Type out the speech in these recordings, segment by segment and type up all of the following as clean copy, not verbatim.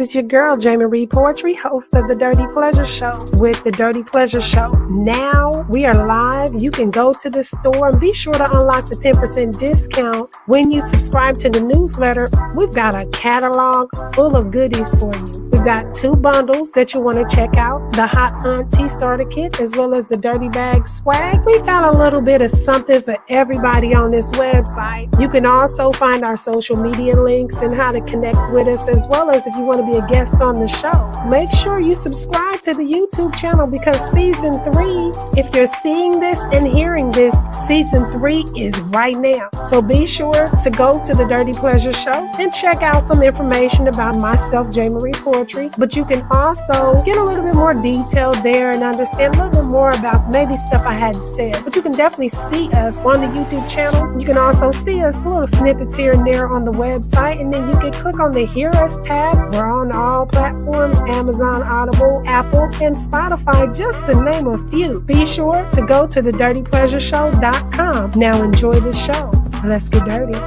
This is your girl, Jamie Reed Poetry, host of The Dirty Pleasure Show with The Dirty Pleasure Show. Now we are live. You can go to the store and be sure to unlock the 10% discount when you subscribe to the newsletter. We've got a catalog full of goodies for you. We've got 2 bundles that you want to check out, the Hot Auntie Starter Kit as well as the Dirty Bag Swag. We've got a little bit of something for everybody on this website. You can also find our social media links and how to connect with us, as well as if you want to be a guest on the show. Make sure you subscribe to the YouTube channel because season 3, if you're seeing this and hearing this, season 3 is right now. So be sure to go to the Dirty Pleasure Show and check out some information about myself, Jamie Marie Poetry. But you can also get a little bit more detail there and understand a little bit more about maybe stuff I hadn't said. But you can definitely see us on the YouTube channel. You can also see us little snippets here and there on the website, and then you can click on the Hear Us tab. We're on all platforms, Amazon, Audible, Apple, and Spotify, just to name a few. Be sure to go to thedirtypleasureshow.com. Now enjoy the show. Let's get dirty.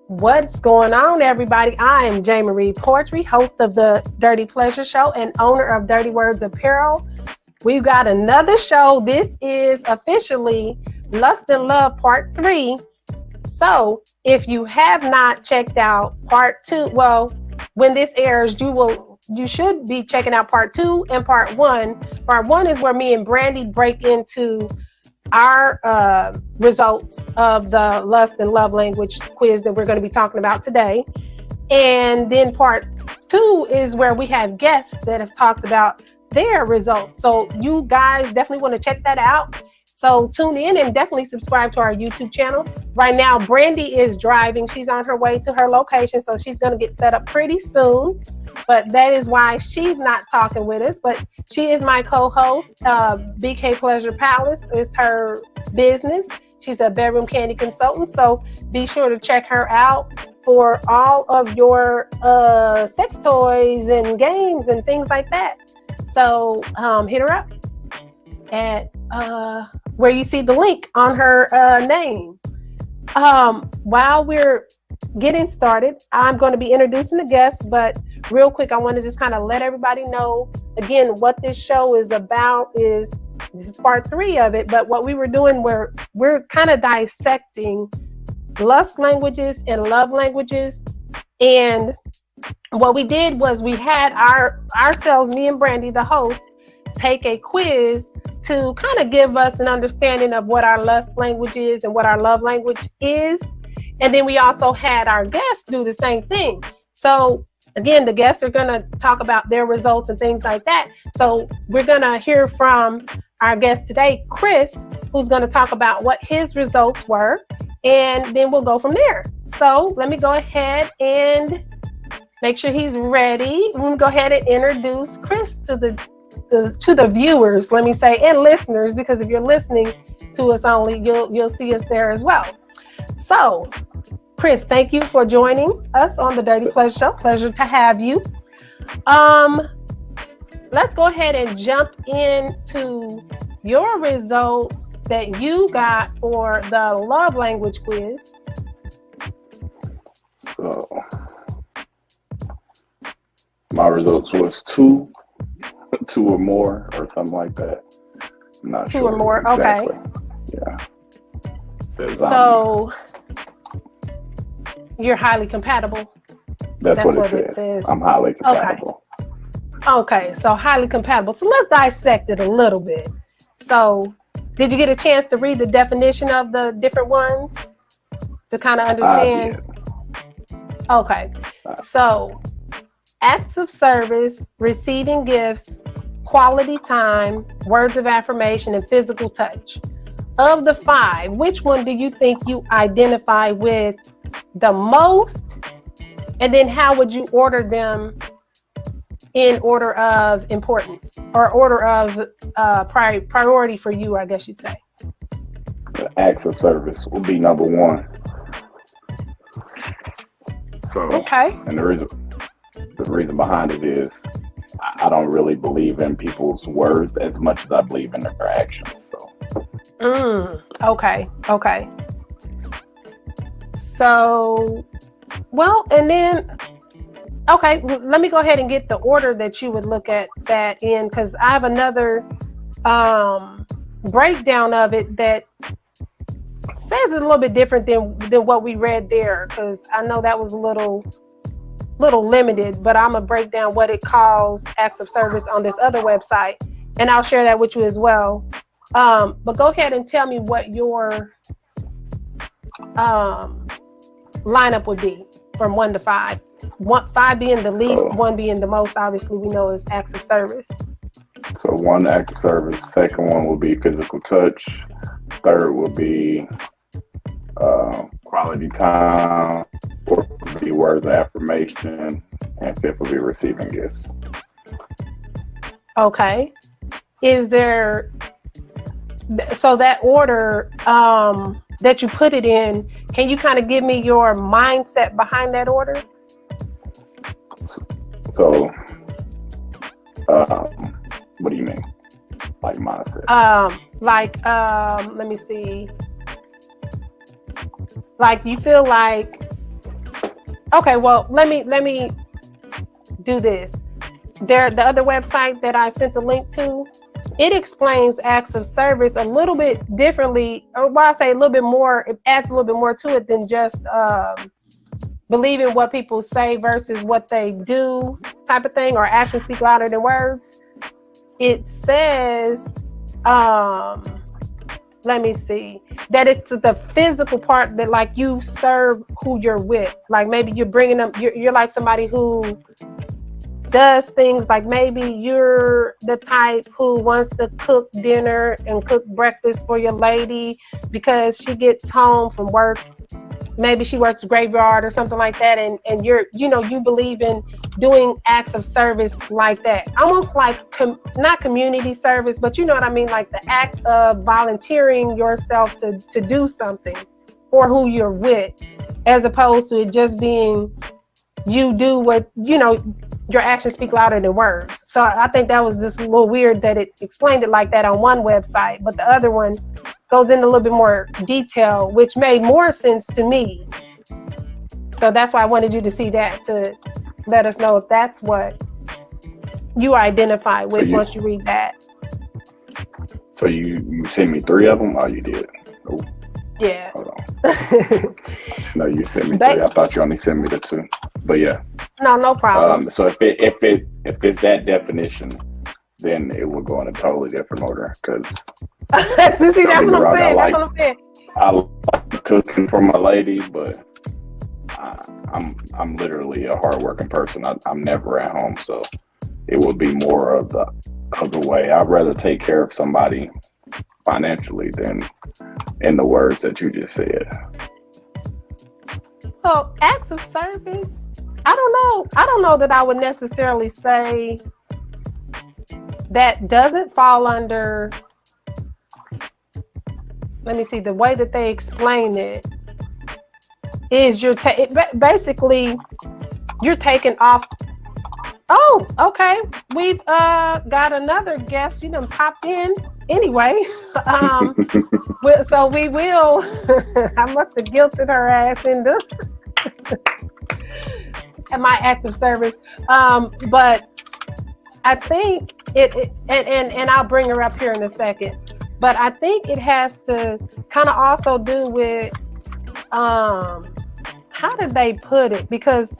What's going on, everybody? I am Jamie Reed Poetry, host of the Dirty Pleasure Show and owner of Dirty Words Apparel. We've got another show. This is officially Lust and Love Part 3. So if you have not checked out Part 2, well, when this airs, you should be checking out Part 2 and Part 1. Part 1 is where me and Brandy break into our results of the Lust and Love Language quiz that we're going to be talking about today. And then Part 2 is where we have guests that have talked about their results. So you guys definitely want to check that out. So tune in and definitely subscribe to our YouTube channel. Right now, Brandy is driving. She's on her way to her location, so she's going to get set up pretty soon. But that is why she's not talking with us. But she is my co-host. BK Pleasure Palace is her business. She's a bedroom candy consultant. So be sure to check her out for all of your sex toys and games and things like that. So hit her up at where you see the link on her name. While we're getting started, I'm going to be introducing the guests, but real quick, I want to just kind of let everybody know again what this show is about. This is part 3 of it, but what we were doing, we're kind of dissecting lust languages and love languages. And what we did was we had ourselves, me and Brandy, the host, take a quiz to kind of give us an understanding of what our lust language is and what our love language is. And then we also had our guests do the same thing. So again, the guests are going to talk about their results and things like that. So we're going to hear from our guest today, Chris, who's going to talk about what his results were. And then we'll go from there. So let me go ahead and make sure he's ready. I'm going to go ahead and introduce Chris to the viewers, let me say, and listeners, because if you're listening to us only, you'll see us there as well. So, Chris, thank you for joining us on the Dirty Pleasure Show. Pleasure to have you. Let's go ahead and jump into your results that you got for the love language quiz. So, my results was 2 or more, or something like that. I'm not sure. 2 or more, exactly. Okay. Yeah. So, you're highly compatible. That's what it says. I'm highly compatible. Okay, so highly compatible. So let's dissect it a little bit. So, did you get a chance to read the definition of the different ones to kind of understand? Okay, so acts of service, receiving gifts, quality time, words of affirmation, and physical touch. Of the 5, which one do you think you identify with the most? And then how would you order them in order of importance or order of priority for you, I guess you'd say? The acts of service will be number 1. So, okay. And the reason behind it is I don't really believe in people's words as much as I believe in their actions. So Okay. Okay. So, well, and then, okay, let me go ahead and get the order that you would look at that in, because I have another breakdown of it that says it a little bit different than what we read there, because I know that was a little limited, but I'm gonna break down what it calls acts of service on this other website, and I'll share that with you as well. But go ahead and tell me what your lineup would be from 1 to 5. 5 being the least, 1 being the most. Obviously, we know is acts of service. So 1 act of service. Second one will be physical touch. Third will be quality time. Fourth will be words of affirmation, and fifth will be receiving gifts. Okay. Is there, so that order that you put it in, can you kind of give me your mindset behind that order? So, what do you mean? Like mindset? Let me see. Like you feel like, okay, well, let me do this. The other website that I sent the link to, it explains acts of service a little bit differently, or why I say a little bit more, it adds a little bit more to it than just believing what people say versus what they do type of thing, or actions speak louder than words. It says, let me see, that it's the physical part that like you serve who you're with. Like maybe you're bringing them, you're like somebody who does things like maybe you're the type who wants to cook dinner and cook breakfast for your lady because she gets home from work. Maybe she works graveyard or something like that. And you're, you believe in doing acts of service like that. Almost like, not community service, but you know what I mean? Like the act of volunteering yourself to do something for who you're with, as opposed to it just being, you do what, your actions speak louder than words. So I think that was just a little weird that it explained it like that on one website, but the other one goes into a little bit more detail, which made more sense to me. So that's why I wanted you to see that, to let us know if that's what you identify with once you read that. So you sent me 3 of them? Oh, you did. Oh. Yeah. Hold on. No, you sent me 3. I thought you only sent me the 2. But yeah. No problem. So if it's that definition, then it will go in a totally different order. Because see, that's what I'm saying. I like cooking for my lady, but I'm literally a hardworking person. I'm never at home, so it would be more of the way. I'd rather take care of somebody financially than in the words that you just said. Well, acts of service, I don't know that I would necessarily say that doesn't fall under, let me see, the way that they explain it is basically you're taking off. Oh, okay. We've got another guest. She done popped in anyway. So we will. I must have guilted her ass into my active service. But I think it and I'll bring her up here in a second. But I think it has to kind of also do with how did they put it? Because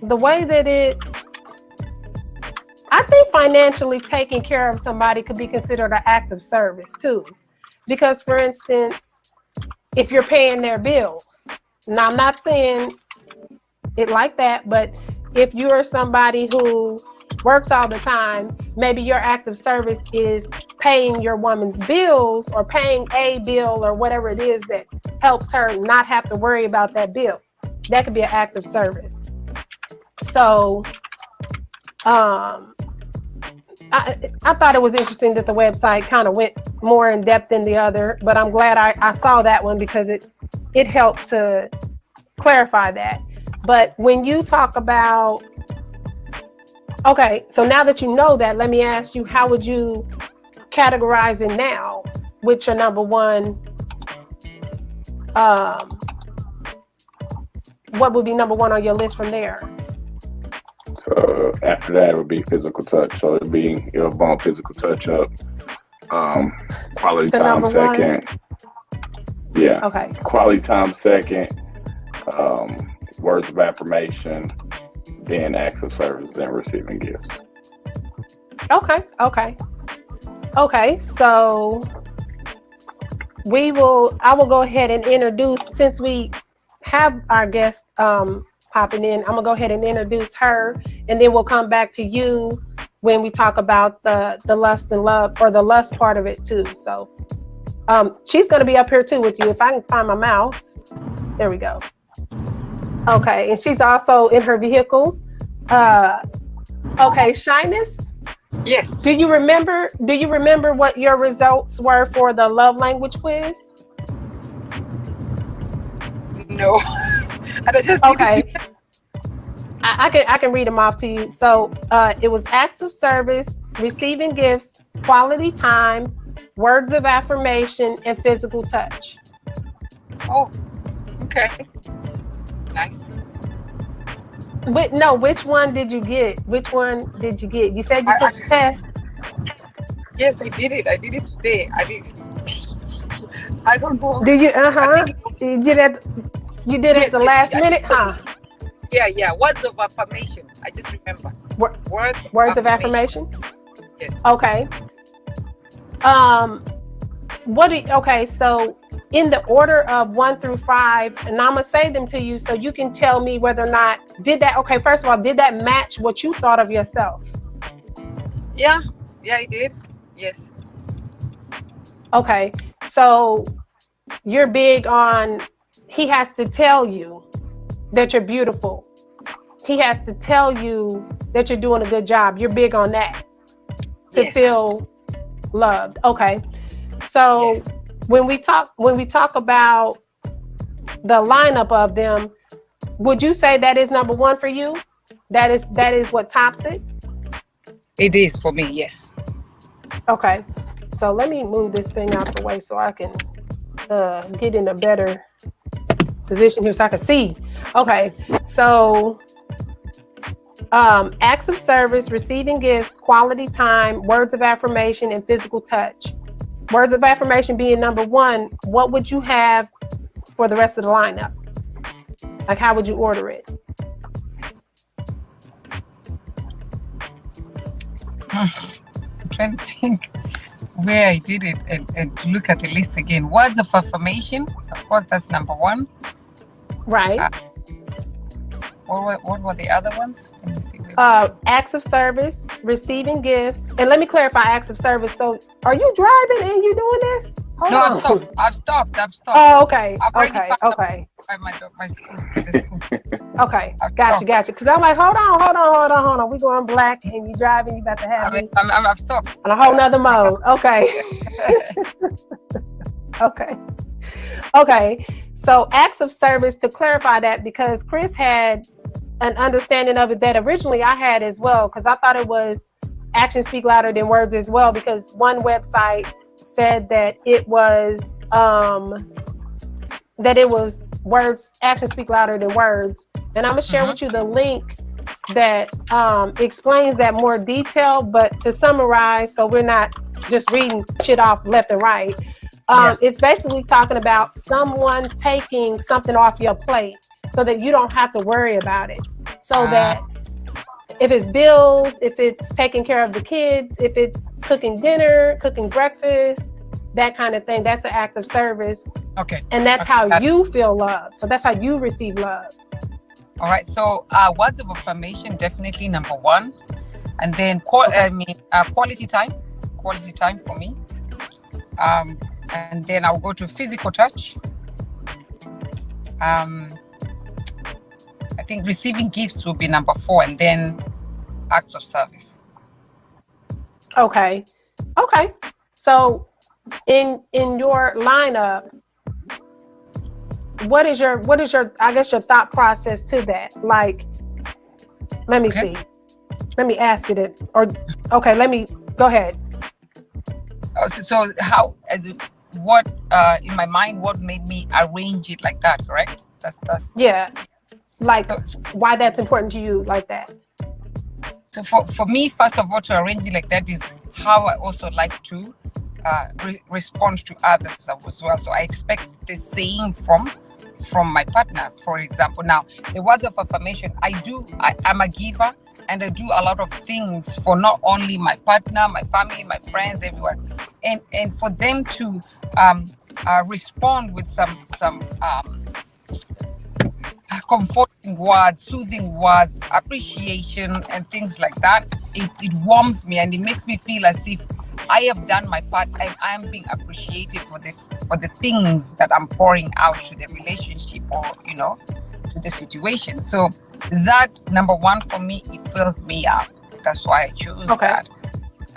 the way that I think financially taking care of somebody could be considered an act of service too. Because for instance, if you're paying their bills, now I'm not saying it like that, but if you're somebody who works all the time, maybe your act of service is paying your woman's bills or paying a bill or whatever it is that helps her not have to worry about that bill. That could be an act of service. So, I thought it was interesting that the website kind of went more in depth than the other, but I'm glad I saw that one because it helped to clarify that. But when you talk about, okay, so now that you know that, let me ask you, how would you categorize it now? Which your number 1 What would be number one on your list from there? So after that, it would be physical touch. So it'll bump physical touch up. Quality The time number one? second. Yeah. Okay. Quality time second. Words of affirmation. Then acts of service. Then receiving gifts. Okay. So I will go ahead and introduce, since we have our guest popping in, I'm gonna go ahead and introduce her, and then we'll come back to you when we talk about the lust and love, or the lust part of it too. So she's gonna be up here too with you. If I can find my mouse. There we go. Okay, and she's also in her vehicle. Okay, Shyness. Yes. Do you remember what your results were for the love language quiz? No. And I just Okay. I can read them off to you. So it was acts of service, receiving gifts, quality time, words of affirmation, and physical touch. Oh, okay. Nice. Which one did you get? You said you took the test. Yes, I did it. I did it today. I don't know. Did you? You did it. You did it at the last minute, huh? Yeah. Words of affirmation. I just remember. Words of affirmation. Yes. Okay. Okay, so in the order of 1 through 5, and I'm gonna say them to you so you can tell me whether or not first of all, did that match what you thought of yourself? Yeah, I did. Yes. Okay, so you're big on, he has to tell you that you're beautiful. He has to tell you that you're doing a good job. You're big on that to feel loved. Okay. So when we talk about the lineup of them, would you say that is number one for you? That is what tops it? It is for me, yes. Okay. So let me move this thing out the way so I can get in a better position here so I can see. Okay. So acts of service, receiving gifts, quality time, words of affirmation, and physical touch. Words of affirmation being number one, what would you have for the rest of the lineup? Like, how would you order it? I'm trying to think where I did it and to look at the list again. Words of affirmation, of course, that's number one. Right. What were the other ones? Let me see. Acts of service, receiving gifts, and let me clarify acts of service. So, are you driving and you doing this? Hold on. I've stopped. Oh, okay. Okay. My school. The school. Okay. Gotcha. Because I'm like, hold on. We going black and you driving. You about to have me. I've stopped on a whole nother mode. Okay. Okay. So acts of service, to clarify that, because Chris had an understanding of it that originally I had as well, because I thought it was actions speak louder than words as well, because one website said that it was words, actions speak louder than words. And I'm gonna share with you the link that explains that more detail, but to summarize, so we're not just reading shit off left and right. It's basically talking about someone taking something off your plate so that you don't have to worry about it. So that if it's bills, if it's taking care of the kids, if it's cooking dinner, cooking breakfast, that kind of thing, that's an act of service. Okay. And that's how you feel loved. So that's how you receive love. All right. So words of affirmation, definitely number one. And then quality time for me. And then I'll go to physical touch. I think receiving gifts will be number 4, and then acts of service. Okay. So in your lineup, what is your I guess your thought process to that? Like, let me see. Let me ask it. Let me go ahead. So how what in my mind, what made me arrange it like that, correct? That's Yeah. Like so, why that's important to you like that. so for me, first of all, to arrange it like that is how I also like to respond to others as well. So I expect the same from my partner. For example, now the words of affirmation, I'm a giver, and I do a lot of things for not only my partner, my family, my friends, everyone, and for them to respond with some comforting words, soothing words, appreciation, and things like that. It warms me, and it makes me feel as if I have done my part and I am being appreciated for the things that I'm pouring out to the relationship, or to the situation. So that, number one, for me, it fills me up. That's why I chose that.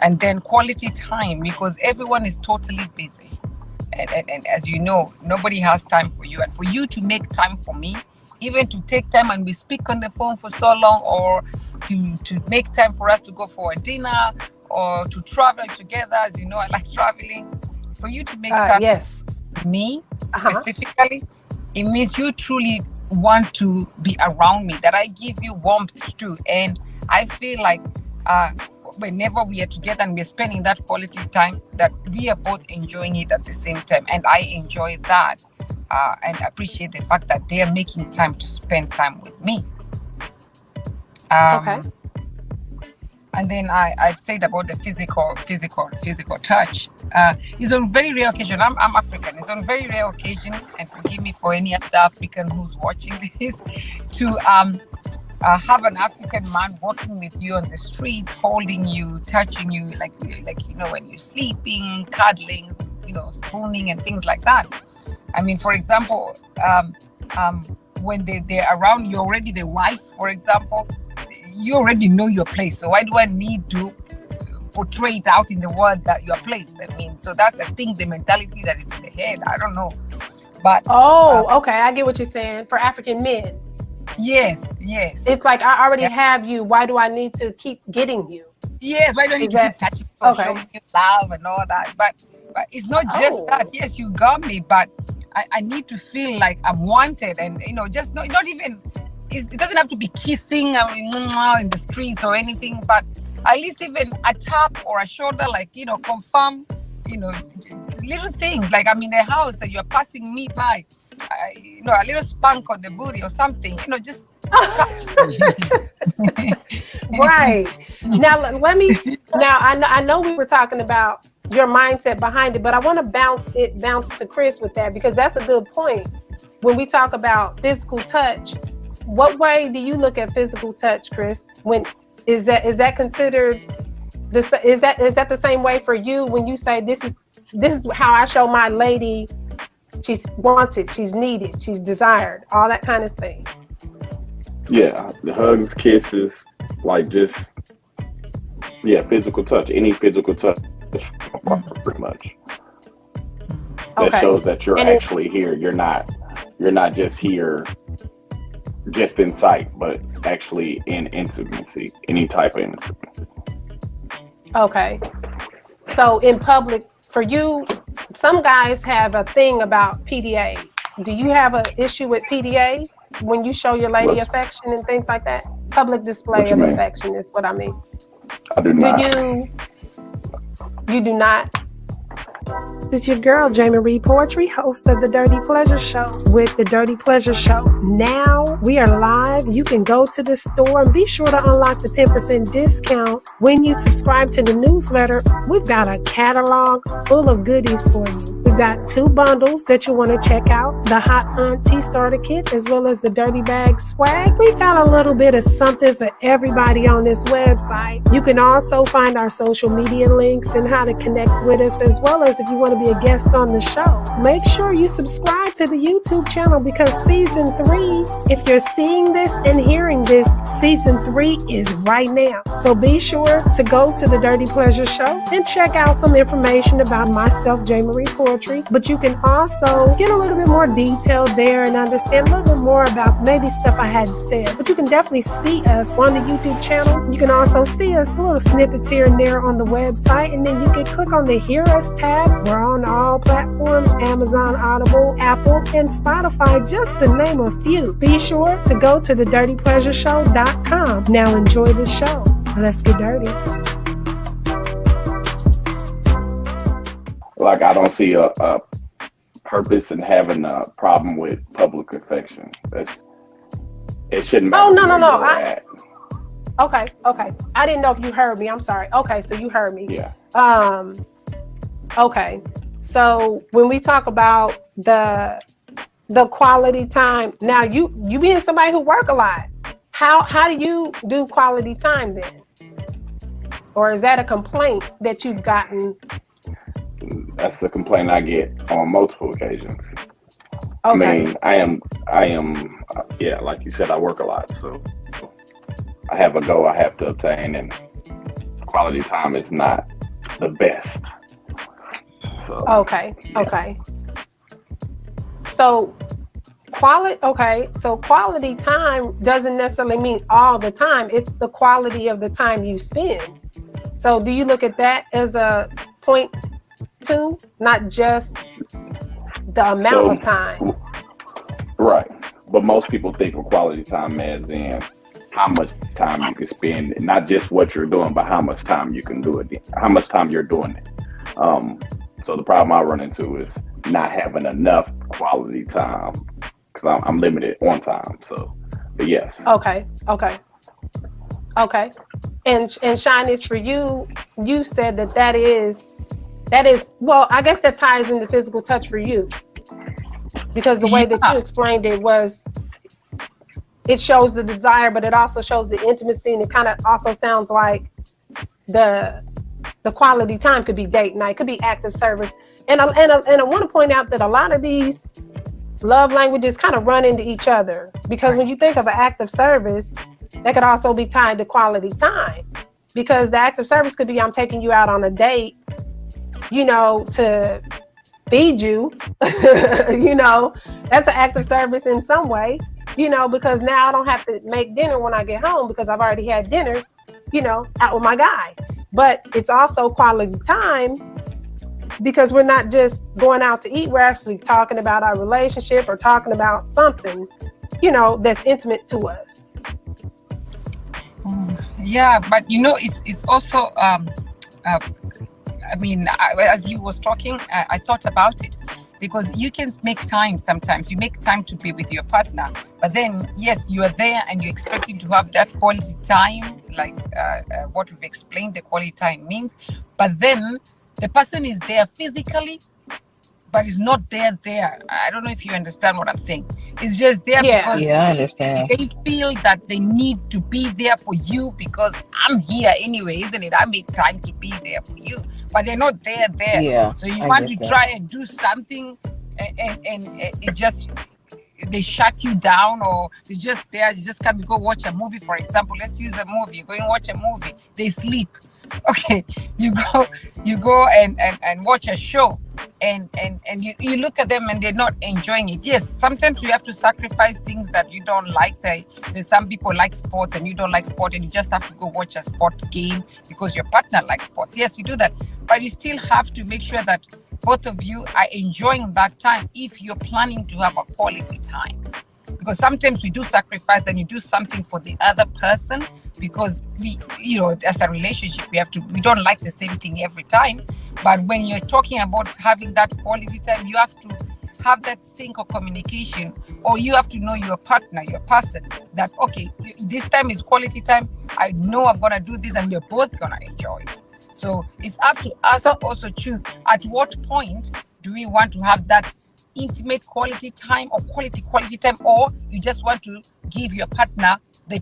And then quality time, because everyone is totally busy, and as you know, nobody has time for you. And for you to make time for me, even to take time and we speak on the phone for so long, or to make time for us to go for a dinner or to travel together. As you know, I like traveling. For you to make time to me specifically, it means you truly want to be around me, that I give you warmth to. And I feel like whenever we are together and we're spending that quality time, that we are both enjoying it at the same time. And I enjoy that and appreciate the fact that they are making time to spend time with me. And then I said about the physical touch. It's on very rare occasion. I'm African. It's on very rare occasion, and forgive me for any other African who's watching this, to have an African man walking with you on the streets, holding you, touching you, like when you're sleeping, cuddling, spooning and things like that. I mean, for example, when they're around, you're already the wife, for example. You already know your place. So why do I need to portray it out in the world that your place? I mean, so that's the thing, the mentality that is in the head. I don't know. But okay, I get what you're saying. For African men. Yes. It's like, I already have you. Why do I need to keep getting you? Yes, why do I need to keep touching you or showing you love and all that? But it's not just that. Yes, you got me, but I need to feel like I'm wanted, and just not even. It doesn't have to be kissing in the streets or anything, but at least even a tap or a shoulder, like, confirm, little things like I'm in the house and you're passing me by, a little spank on the booty or something, just touch me. Right. Now, I know we were talking about your mindset behind it, but I want to bounce to Chris with that, because that's a good point. When we talk about physical touch, what way do you look at physical touch, Chris? When is that considered is that the same way for you when you say this is how I show my lady she's wanted, she's needed, she's desired, all that kind of thing? Yeah, the hugs, kisses, like just physical touch, any physical touch, pretty much. That shows that you're actually here. You're not just here just in sight, but actually in intimacy, any type of intimacy. Okay. So in public, for you, some guys have a thing about PDA. Do you have an issue with PDA when you show your lady affection and things like that? Public display of affection is what I mean. I do not. You do not? This is your girl, Jamie Reed Poetry, host of The Dirty Pleasure Show with The Dirty Pleasure Show. Now we are live. You can go to the store and be sure to unlock the 10% discount when you subscribe to the newsletter. We've got a catalog full of goodies for you. We've got 2 bundles that you want to check out, the Hot Auntie Starter Kit as well as the Dirty Bag Swag. We've got a little bit of something for everybody on this website. You can also find our social media links and how to connect with us, as well as if you want to be a guest on the show. Make sure you subscribe to the YouTube channel, because season 3, if you're seeing this and hearing this, season 3 is right now. So be sure to go to the Dirty Pleasure Show and check out some information about myself, Jamie Reed Poetry, country. But you can also get a little bit more detailed there and understand a little bit more about maybe stuff I hadn't said. But you can definitely see us on the YouTube channel. You can also see us little snippets here and there on the website. And then you can click on the Hear Us tab. We're on all platforms, Amazon, Audible, Apple, and Spotify, just to name a few. Be sure to go to thedirtypleasureshow.com. Now enjoy the show. Let's get dirty. Like, I don't see a purpose in having a problem with public affection. It shouldn't matter. Oh, no. Okay. Okay. I didn't know if you heard me. I'm sorry. Okay, so you heard me. Yeah. Okay. So when we talk about the quality time, now you being somebody who work a lot, how do you do quality time then? Or is that a complaint that you've gotten? That's a complaint I get on multiple occasions. Okay. I mean, I am, yeah, like you said, I work a lot, so I have a goal I have to obtain, and quality time is not the best. So, Okay. Yeah. Okay. So quality time doesn't necessarily mean all the time. It's the quality of the time you spend. So do you look at that as a point too, not just the amount of time? Right. But most people think of quality time as in how much time you can spend, not just what you're doing, but how much time you can do it, how much time you're doing it. So the problem I run into is not having enough quality time because I'm limited on time. So, but yes. Okay. And Shyness, for you, you said that is well, I guess that ties into physical touch for you, because the way that you explained it was, it shows the desire, but it also shows the intimacy, and it kind of also sounds like the quality time could be date night, could be active service, and I want to point out that a lot of these love languages kind of run into each other, because when you think of an active service, that could also be tied to quality time, because the active service could be, I'm taking you out on a date, to feed you, that's an active service in some way, because now I don't have to make dinner when I get home because I've already had dinner, out with my guy. But it's also quality time because we're not just going out to eat, we're actually talking about our relationship or talking about something, that's intimate to us. Yeah, but it's also as you was talking, I thought about it, because you can make time sometimes. You make time to be with your partner, but then yes, you are there and you're expecting to have that quality time, like what we've explained the quality time means. But then the person is there physically, but is not there. I don't know if you understand what I'm saying. It's just there because I understand. They feel that they need to be there for you because I'm here anyway, isn't it? I made time to be there for you, but they're not there. Yeah, so you want to try and do something, and it just, they shut you down, or they just there. You just can't go watch a movie, for example. Let's use a movie. You're going to watch a movie. They sleep. Okay, you go and watch a show, and you look at them and they're not enjoying it. Yes, sometimes you have to sacrifice things that you don't like. Say some people like sports and you don't like sport, and you just have to go watch a sports game because your partner likes sports. Yes, you do that, but you still have to make sure that both of you are enjoying that time if you're planning to have a quality time. Because sometimes we do sacrifice and you do something for the other person because we, as a relationship, we don't like the same thing every time. But when you're talking about having that quality time, you have to have that sync of communication, or you have to know your partner, your person, that, okay, this time is quality time. I know I'm going to do this and we're both going to enjoy it. So it's up to us to also choose at what point do we want to have that intimate quality time or quality time, or you just want to give your partner the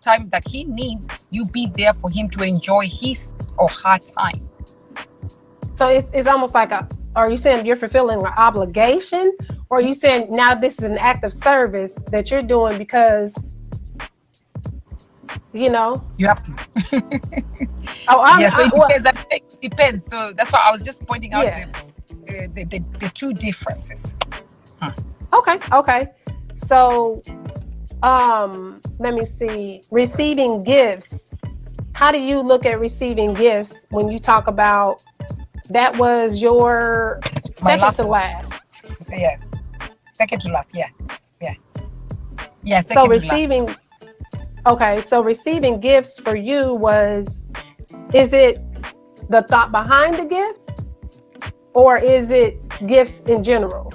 time that he needs. You be there for him to enjoy his or her time. So it's almost like are you saying you're fulfilling an obligation, or are you saying now this is an act of service that you're doing because you have to? It depends. So that's why I was just pointing out the two differences. Okay. So, let me see. Receiving gifts. How do you look at receiving gifts when you talk about that was your second to last? Yes, second to last. Yeah. So receiving. Okay, so receiving gifts for you is it the thought behind the gift, or is it gifts in general?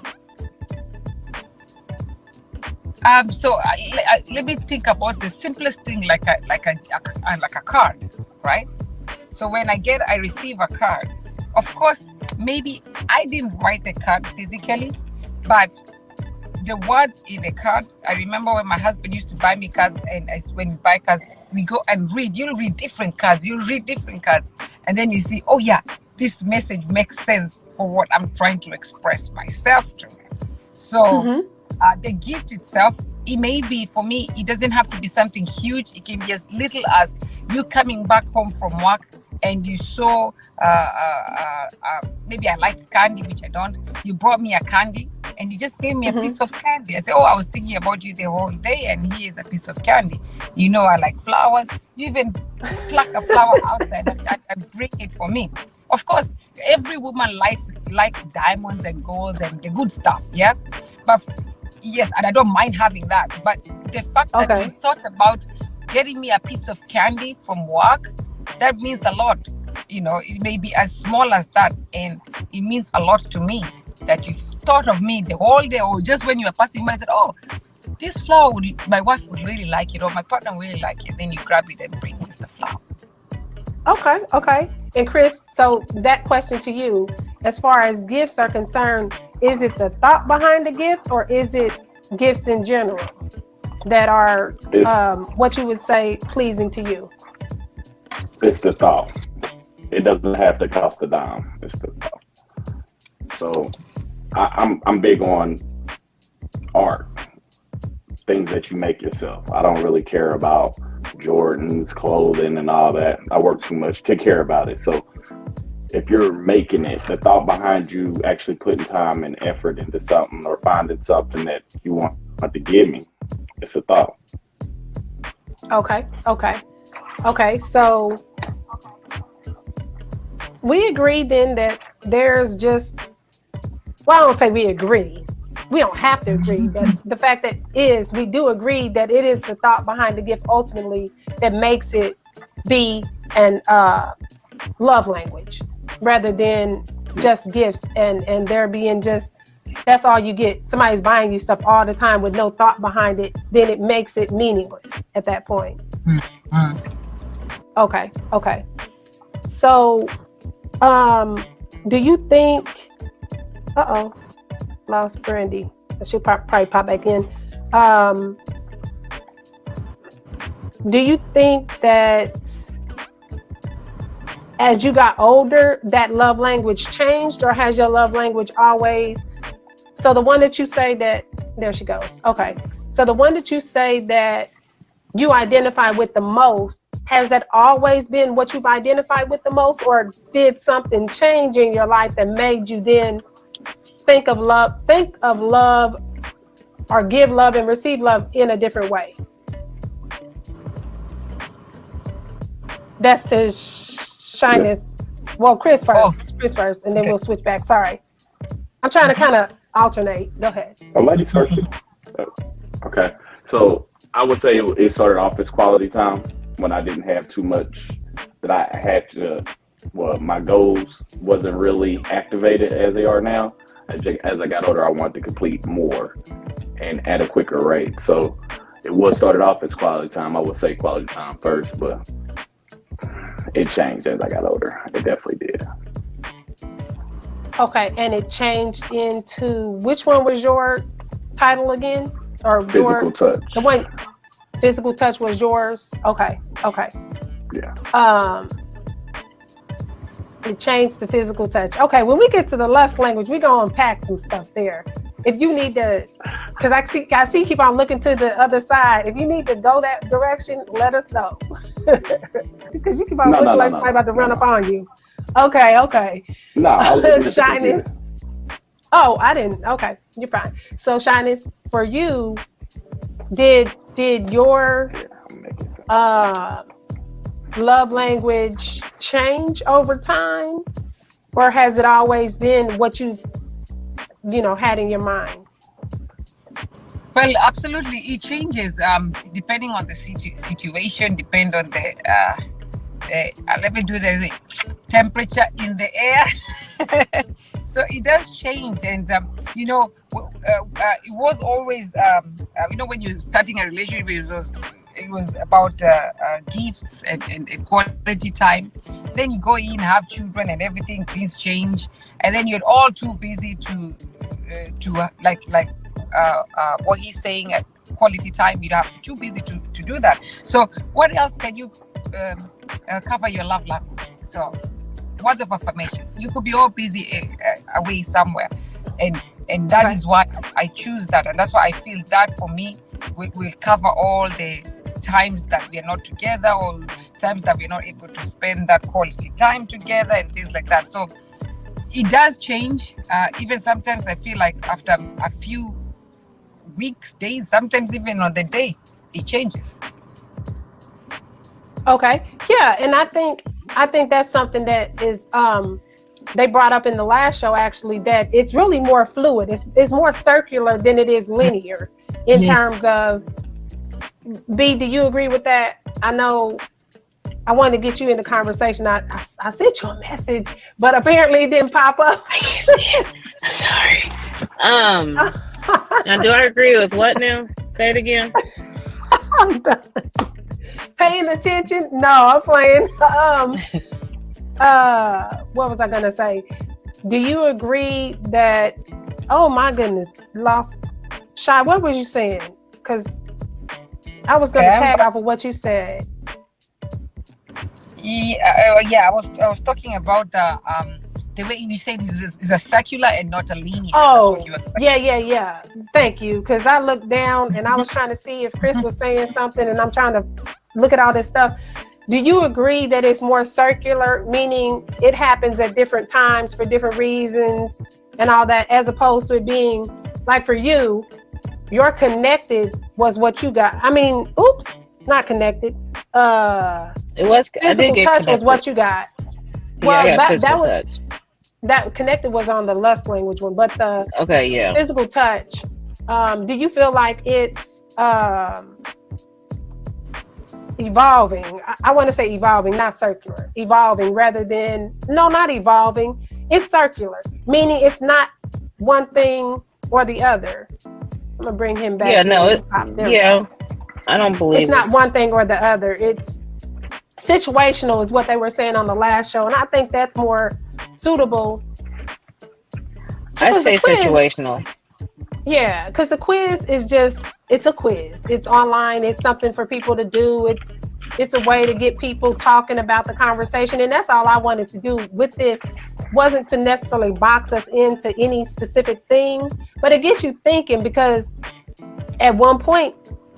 So let me think about the simplest thing, like a card, right? So when I receive a card, of course, maybe I didn't write the card physically, but the words in the card, I remember when my husband used to buy me cards, and when we buy cards, we go and read. You'll read different cards, and then you see, oh yeah, this message makes sense for what I'm trying to express myself to. So the gift itself, it may be, for me, it doesn't have to be something huge. It can be as little as you coming back home from work and you saw, maybe I like candy, which I don't. You brought me a candy and you just gave me a piece of candy. I said, oh, I was thinking about you the whole day, and here's a piece of candy. You know, I like flowers. You even pluck a flower outside and bring it for me. Of course, every woman likes diamonds and golds and the good stuff, yeah? But yes, and I don't mind having that. But the fact that you thought about getting me a piece of candy from work, that means a lot. You know, it may be as small as that, and it means a lot to me that you thought of me the whole day, or just when you were passing by, said, oh, this flower, my wife would really like it, or my partner would really like it. Then you grab it and bring just the flower. Okay. And Chris, so that question to you, as far as gifts are concerned, is it the thought behind the gift, or is it gifts in general that are what you would say pleasing to you? It's the thought. It doesn't have to cost a dime. It's the thought. So I'm big on art, things that you make yourself. I don't really care about Jordans, clothing, and all that. I work too much to care about it. So if you're making it, the thought behind you actually putting time and effort into something, or finding something that you want to give me, it's a thought. Okay. So we agree then that there's just, well, I don't say we agree. We don't have to agree, but the fact that we do agree that it is the thought behind the gift ultimately that makes it be an love language, rather than just gifts and there being just, that's all you get. Somebody's buying you stuff all the time with no thought behind it, then it makes it meaningless at that point. Okay. So, do you think, lost Brandy. She'll probably pop back in. Do you think that as you got older, that love language changed, or has your love language always? So the one that you say that, there she goes. Okay. So the one that you say that you identify with the most, has that always been what you've identified with the most, or did something change in your life that made you then think of love, or give love and receive love in a different way? That's to Shyness. Well, Chris first, and then we'll switch back. Sorry. I'm trying to kind of alternate. Go ahead. Ladies first. Okay. So I would say it started off as quality time, when I didn't have too much that I had to, my goals wasn't really activated as they are now. As I got older, I wanted to complete more and at a quicker rate. So it was started off as quality time. I would say quality time first, but it changed as I got older. It definitely did. Okay, and it changed into, which one was your title again? Or physical touch. The one, physical touch was yours. Okay. Yeah. It changed to physical touch. Okay, when we get to the lust language, we're gonna unpack some stuff there. If you need to, because I see keep on looking to the other side. If you need to go that direction, let us know. Because you keep on looking like somebody about to run up on you. Okay. No, Shyness. Oh, I didn't. Okay, you're fine. So, Shyness, for you, did your Yeah, I'm making sense. uh love language change over time, or has it always been what you had in your mind? Well, absolutely, it changes depending on the situation, depend on let me do the temperature in the air. So it does change, and it was always when you're starting a relationship, it was about gifts and quality time. Then you go in, have children, and everything, things change, and then you're all too busy to what he's saying at quality time. You'd have too busy to do that. So what else can you cover your love language? So words of affirmation. You could be all busy away somewhere, and that Okay. is why I choose that, and that's why I feel that for me will cover all the times that we are not together, or times that we're not able to spend that quality time together and things like that. So it does change. Even sometimes I feel like after a few weeks, days, sometimes even on the day, it changes. Okay. Yeah, and I think that's something that is they brought up in the last show actually, that it's really more fluid. It's more circular than it is linear in terms Yes. of B, do you agree with that? I know I wanted to get you in the conversation. I sent you a message, but apparently it didn't pop up. I can't see it. I'm sorry. Now do I agree with what now? Say it again. I'm done. Paying attention? No, I'm playing. What was I gonna say? Do you agree that? Oh my goodness, lost. Shy, what was you saying? Because I was gonna tag off of what you said. Yeah, I was talking about the way you said is a circular and not a linear. Oh, That's what you were. yeah. Thank you. Because I looked down and I was trying to see if Chris was saying something, and I'm trying to look at all this stuff. Do you agree that it's more circular, meaning it happens at different times for different reasons and all that, as opposed to it being like for you, your connected was what you got? I mean, oops, not connected. It was. I did Physical get touch connected. was what you got. Yeah, Well, I got that physical was touch. that connected was on the lust language one, but the Okay, yeah. physical touch, do you feel like it's evolving? I want to say evolving, not circular. Evolving rather than, no, not evolving. It's circular, meaning it's not one thing or the other. I'm gonna bring him back. Yeah, no, There. I don't believe It's not one thing or the other. It's situational, is what they were saying on the last show, and I think that's more suitable. I say quiz, situational. yeah, because the quiz is it's a quiz. It's online. It's something for people to do. It's a way to get people talking about the conversation, and that's all I wanted to do with this. Wasn't to necessarily box us into any specific thing, but it gets you thinking, because at one point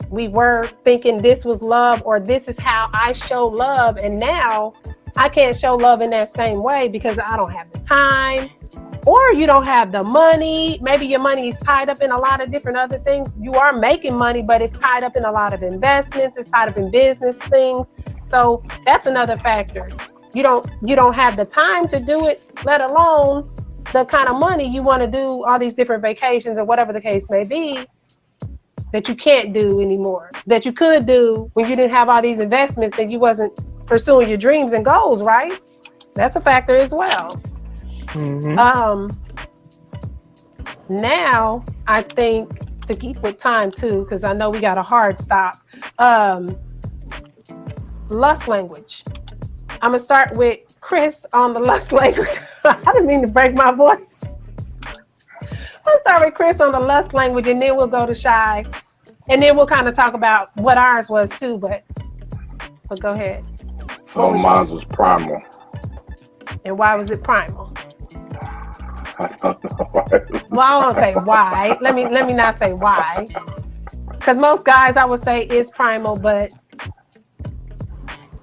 we were thinking this was love, or this is how I show love, and now I can't show love in that same way because I don't have the time, or you don't have the money. Maybe your money is tied up in a lot of different other things. You are making money, but it's tied up in a lot of investments. It's tied up in business things. So that's another factor. You don't have the time to do it, let alone the kind of money you want to do all these different vacations or whatever the case may be, that you can't do anymore, that you could do when you didn't have all these investments and you wasn't pursuing your dreams and goals, right? That's a factor as well. Mm-hmm. Now I think, to keep with time too, because I know we got a hard stop. Lust language. I'm gonna start with Chris on the lust language. I didn't mean to break my voice. Let's start with Chris on the lust language, and then we'll go to Shy, and then we'll kind of talk about what ours was too. But go ahead. So mine was primal. And why was it primal? I don't know. Well, I don't say why. Let me not say why, because most guys I would say is primal, but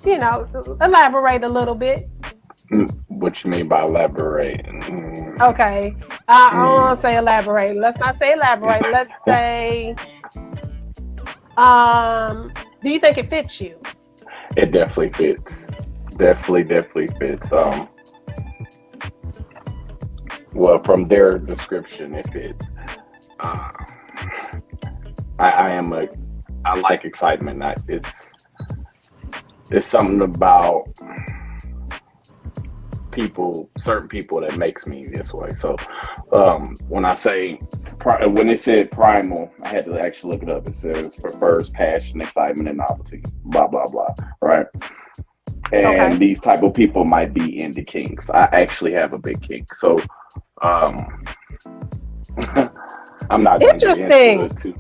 elaborate a little bit. What you mean by elaborating? Okay. I don't want to say elaborate. Let's not say elaborate. Let's say, do you think it fits you? It definitely fits. Definitely fits. Well, from their description, it fits. I like excitement. It's something about certain people that makes me this way. So when it said primal, I had to actually look it up. It says prefers passion, excitement, and novelty. Blah blah blah. Right. And these type of people might be into kinks. I actually have a big kink. So I'm not gonna get into it too.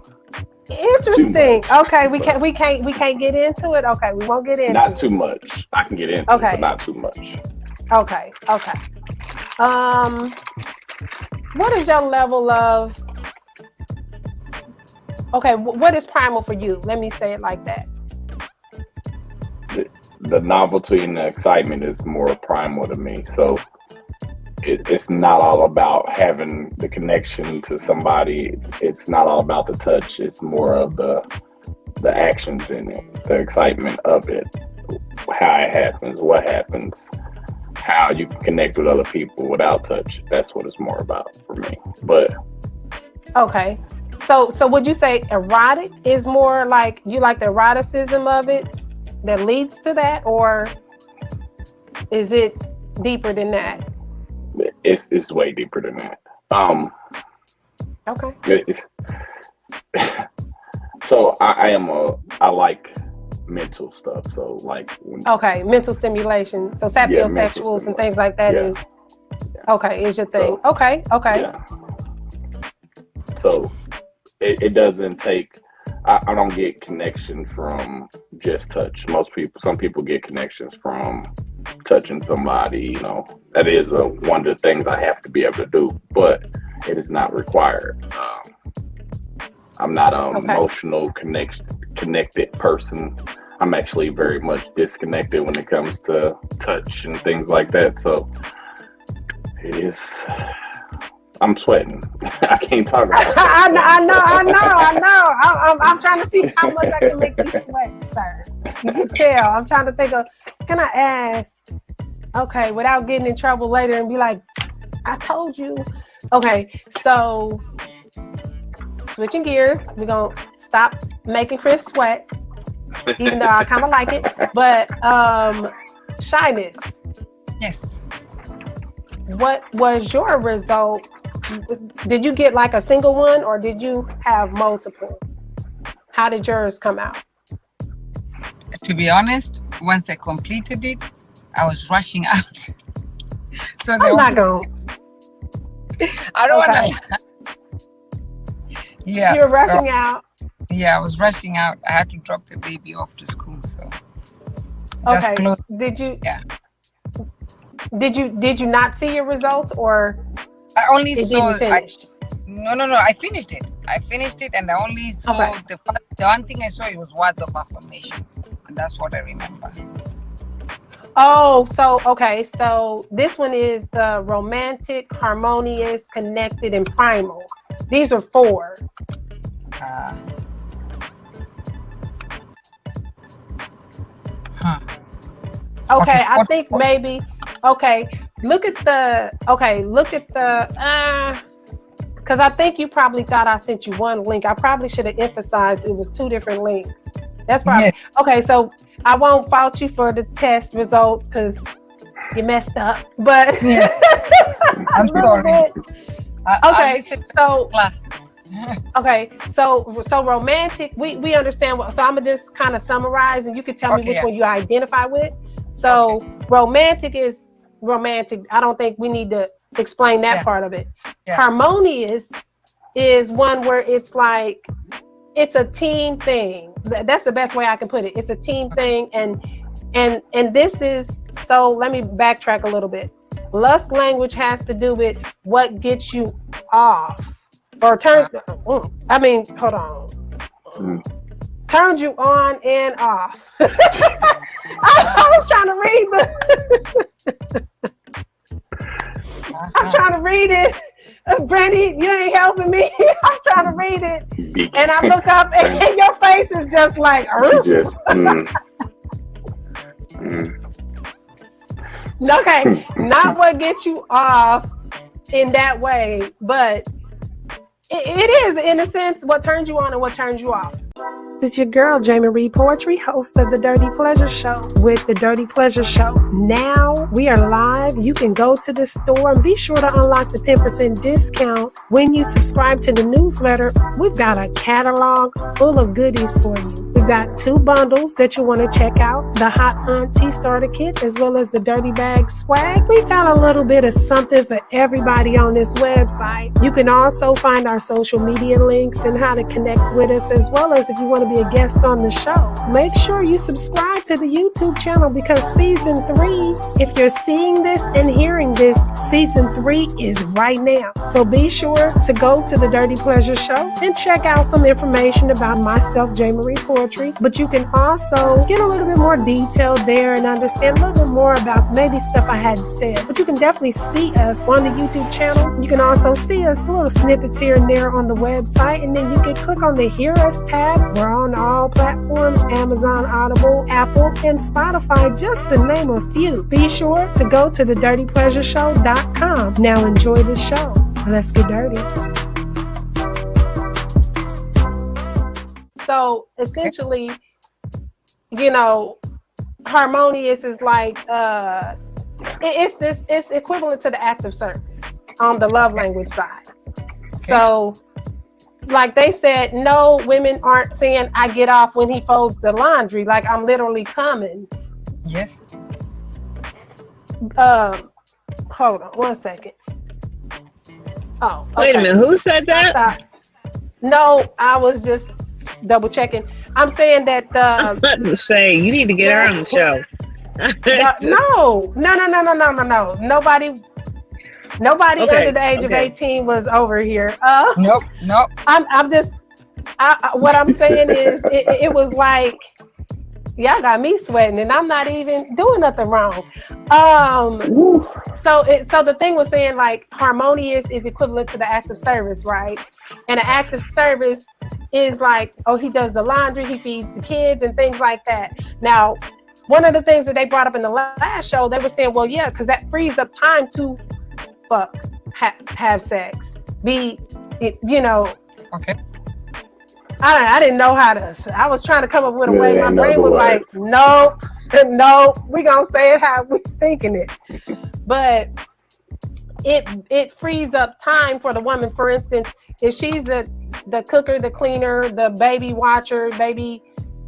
Interesting. Much, okay, we can't get into it. Okay, we won't get into not it. too much. I can get into it, but not too much. Okay. What is your level of? Okay, what is primal for you? Let me say it like that. The novelty and the excitement is more primal to me. So it's not all about having the connection to somebody. It's not all about the touch. It's more of the actions in it, the excitement of it, how it happens, what happens, how you can connect with other people without touch. That's what it's more about for me. But okay, so would you say erotic is more like you like the eroticism of it that leads to that, or is it deeper than that? It's way deeper than that. Okay. So I like mental stuff. So like mental stimulation. So sapiosexuals and things like that is your thing. So, okay. Yeah. So it doesn't take. I don't get connection from just touch. Some people get connections from touching somebody. You know, that is one of the things I have to be able to do, but it is not required. I'm not an emotional connected person. I'm actually very much disconnected when it comes to touch and things like that. So it is. I'm sweating. I can't talk about it. I know. I'm trying to see how much I can make you sweat, sir. You can tell. I'm trying to think of, can I ask? Okay, without getting in trouble later and be like, I told you. Okay, so switching gears, we're going to stop making Chris sweat, even though I kind of like it. But shyness. Yes. What was your result? Did you get like a single one or did you have multiple? How did yours come out? To be honest, once I completed it, I was rushing out. So I'm not going. I don't want to. Yeah. You're rushing out. Yeah, I was rushing out. I had to drop the baby off to school. So. Okay. Did you? Yeah. Did you not see your results or? I only saw. No. I finished it. And I only saw the one thing I saw. It was words of affirmation, and that's what I remember. Oh, so this one is the romantic, harmonious, connected, and primal. These are 4. Okay, I think maybe. Okay, look at the. Because I think you probably thought I sent you one link. I probably should have emphasized it was 2 different links. That's probably okay. So I won't fault you for the test results because you messed up. But I'm sorry. So romantic. We understand what. So I'm gonna just kind of summarize, and you can tell me which one you identify with. So romantic is romantic. I don't think we need to explain that part of it. Yeah. Harmonious is one where it's like it's a team thing. That's the best way I can put it. It's a team thing, and this is so. Let me backtrack a little bit. Lust language has to do with what gets you off or turn. Hold on. Turned you on and off. I was trying to read I'm trying to read it. Brandy, you ain't helping me. I'm trying to read it. And I look up and your face is just like, just, Okay, not what gets you off in that way, but it is, in a sense, what turns you on and what turns you off. This is your girl, Jamie Reed Poetry, host of The Dirty Pleasure Show with The Dirty Pleasure Show. Now we are live. You can go to the store and be sure to unlock the 10% discount when you subscribe to the newsletter. We've got a catalog full of goodies for you. We've got 2 bundles that you want to check out, the Hot Auntie Starter Kit as well as the Dirty Bag Swag. We've got a little bit of something for everybody on this website. You can also find our social media links and how to connect with us, as well as if you want to be a guest on the show. Make sure you subscribe to the YouTube channel because season 3, if you're seeing this and hearing this, season 3 is right now. So be sure to go to the Dirty Pleasure Show and check out some information about myself, J. Marie Poetry. But you can also get a little bit more detail there and understand a little bit more about maybe stuff I hadn't said. But you can definitely see us on the YouTube channel. You can also see us little snippets here and there on the website, and then you can click on the Hear Us tab. We're on all platforms, Amazon, Audible, Apple, and Spotify, just to name a few. Be sure to go to thedirtypleasureshow.com. Now enjoy the show. Let's get dirty. So essentially, harmonious is like it's equivalent to the act of service on the love language side. Okay. So like they said, no, women aren't saying I get off when he folds the laundry. Like I'm literally coming. Yes. Hold on 1 second. Oh, okay. Wait a minute. Who said that? No, I was just double checking. I'm saying that I'm about to say you need to get her on the show. No. Nobody under the age of 18 was over here. Nope. What I'm saying is, it was like, y'all got me sweating, and I'm not even doing nothing wrong. So the thing was saying like harmonious is equivalent to the act of service, right? And an act of service is like, oh, he does the laundry, he feeds the kids, and things like that. Now, one of the things that they brought up in the last show, they were saying, well, yeah, because that frees up time to fuck, have sex, Okay. I didn't know how to. I was trying to come up with a way. My brain was like, no, we gonna say it how we thinking it. But it frees up time for the woman. For instance, if she's the cooker, the cleaner, the baby watcher, baby,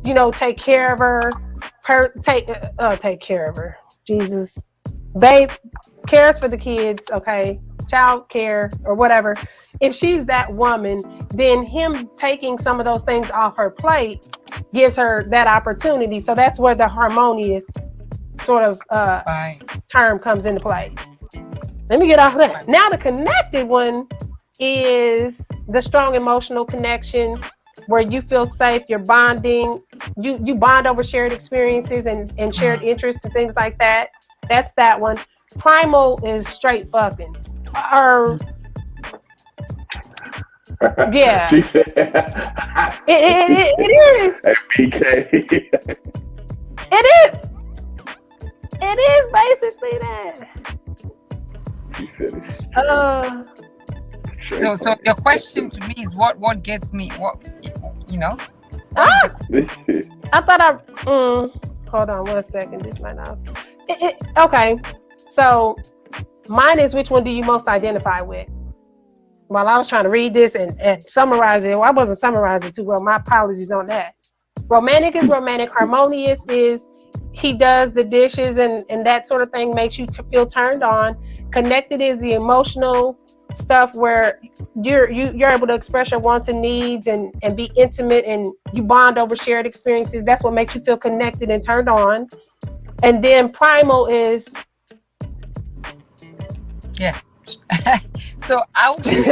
take care of her. Take care of her. Jesus, babe cares for the kids. Okay. Child care or whatever. If she's that woman, then him taking some of those things off her plate gives her that opportunity. So that's where the harmonious sort of term comes into play. Let me get off of that. Now the connected one is the strong emotional connection where you feel safe, you're bonding, you bond over shared experiences and shared interests and things like that. That's that one. Primal is straight fucking. Yeah. She said, it is. BK. It is basically that. She said it. So your question to me is what gets me, I thought hold on 1 second. This might not. Okay. So mine is, which one do you most identify with? While I was trying to read this and summarize it, I wasn't summarizing too well. My apologies on that. Romantic is romantic. Harmonious is he does the dishes and that sort of thing makes you feel turned on. Connected is the emotional stuff where you're able to express your wants and needs and be intimate and you bond over shared experiences. That's what makes you feel connected and turned on. And then primal is so I think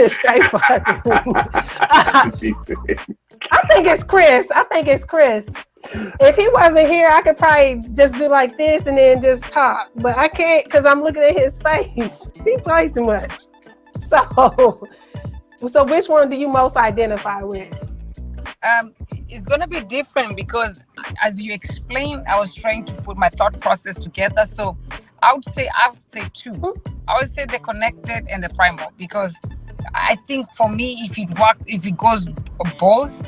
it's Chris. If he wasn't here, I could probably just do like this and then just talk. But I can't because I'm looking at his face. He plays too much. So which one do you most identify with? It's gonna be different because, as you explained, I was trying to put my thought process together. So I would say two. I would say the connected and the primal, because I think for me, if it goes both,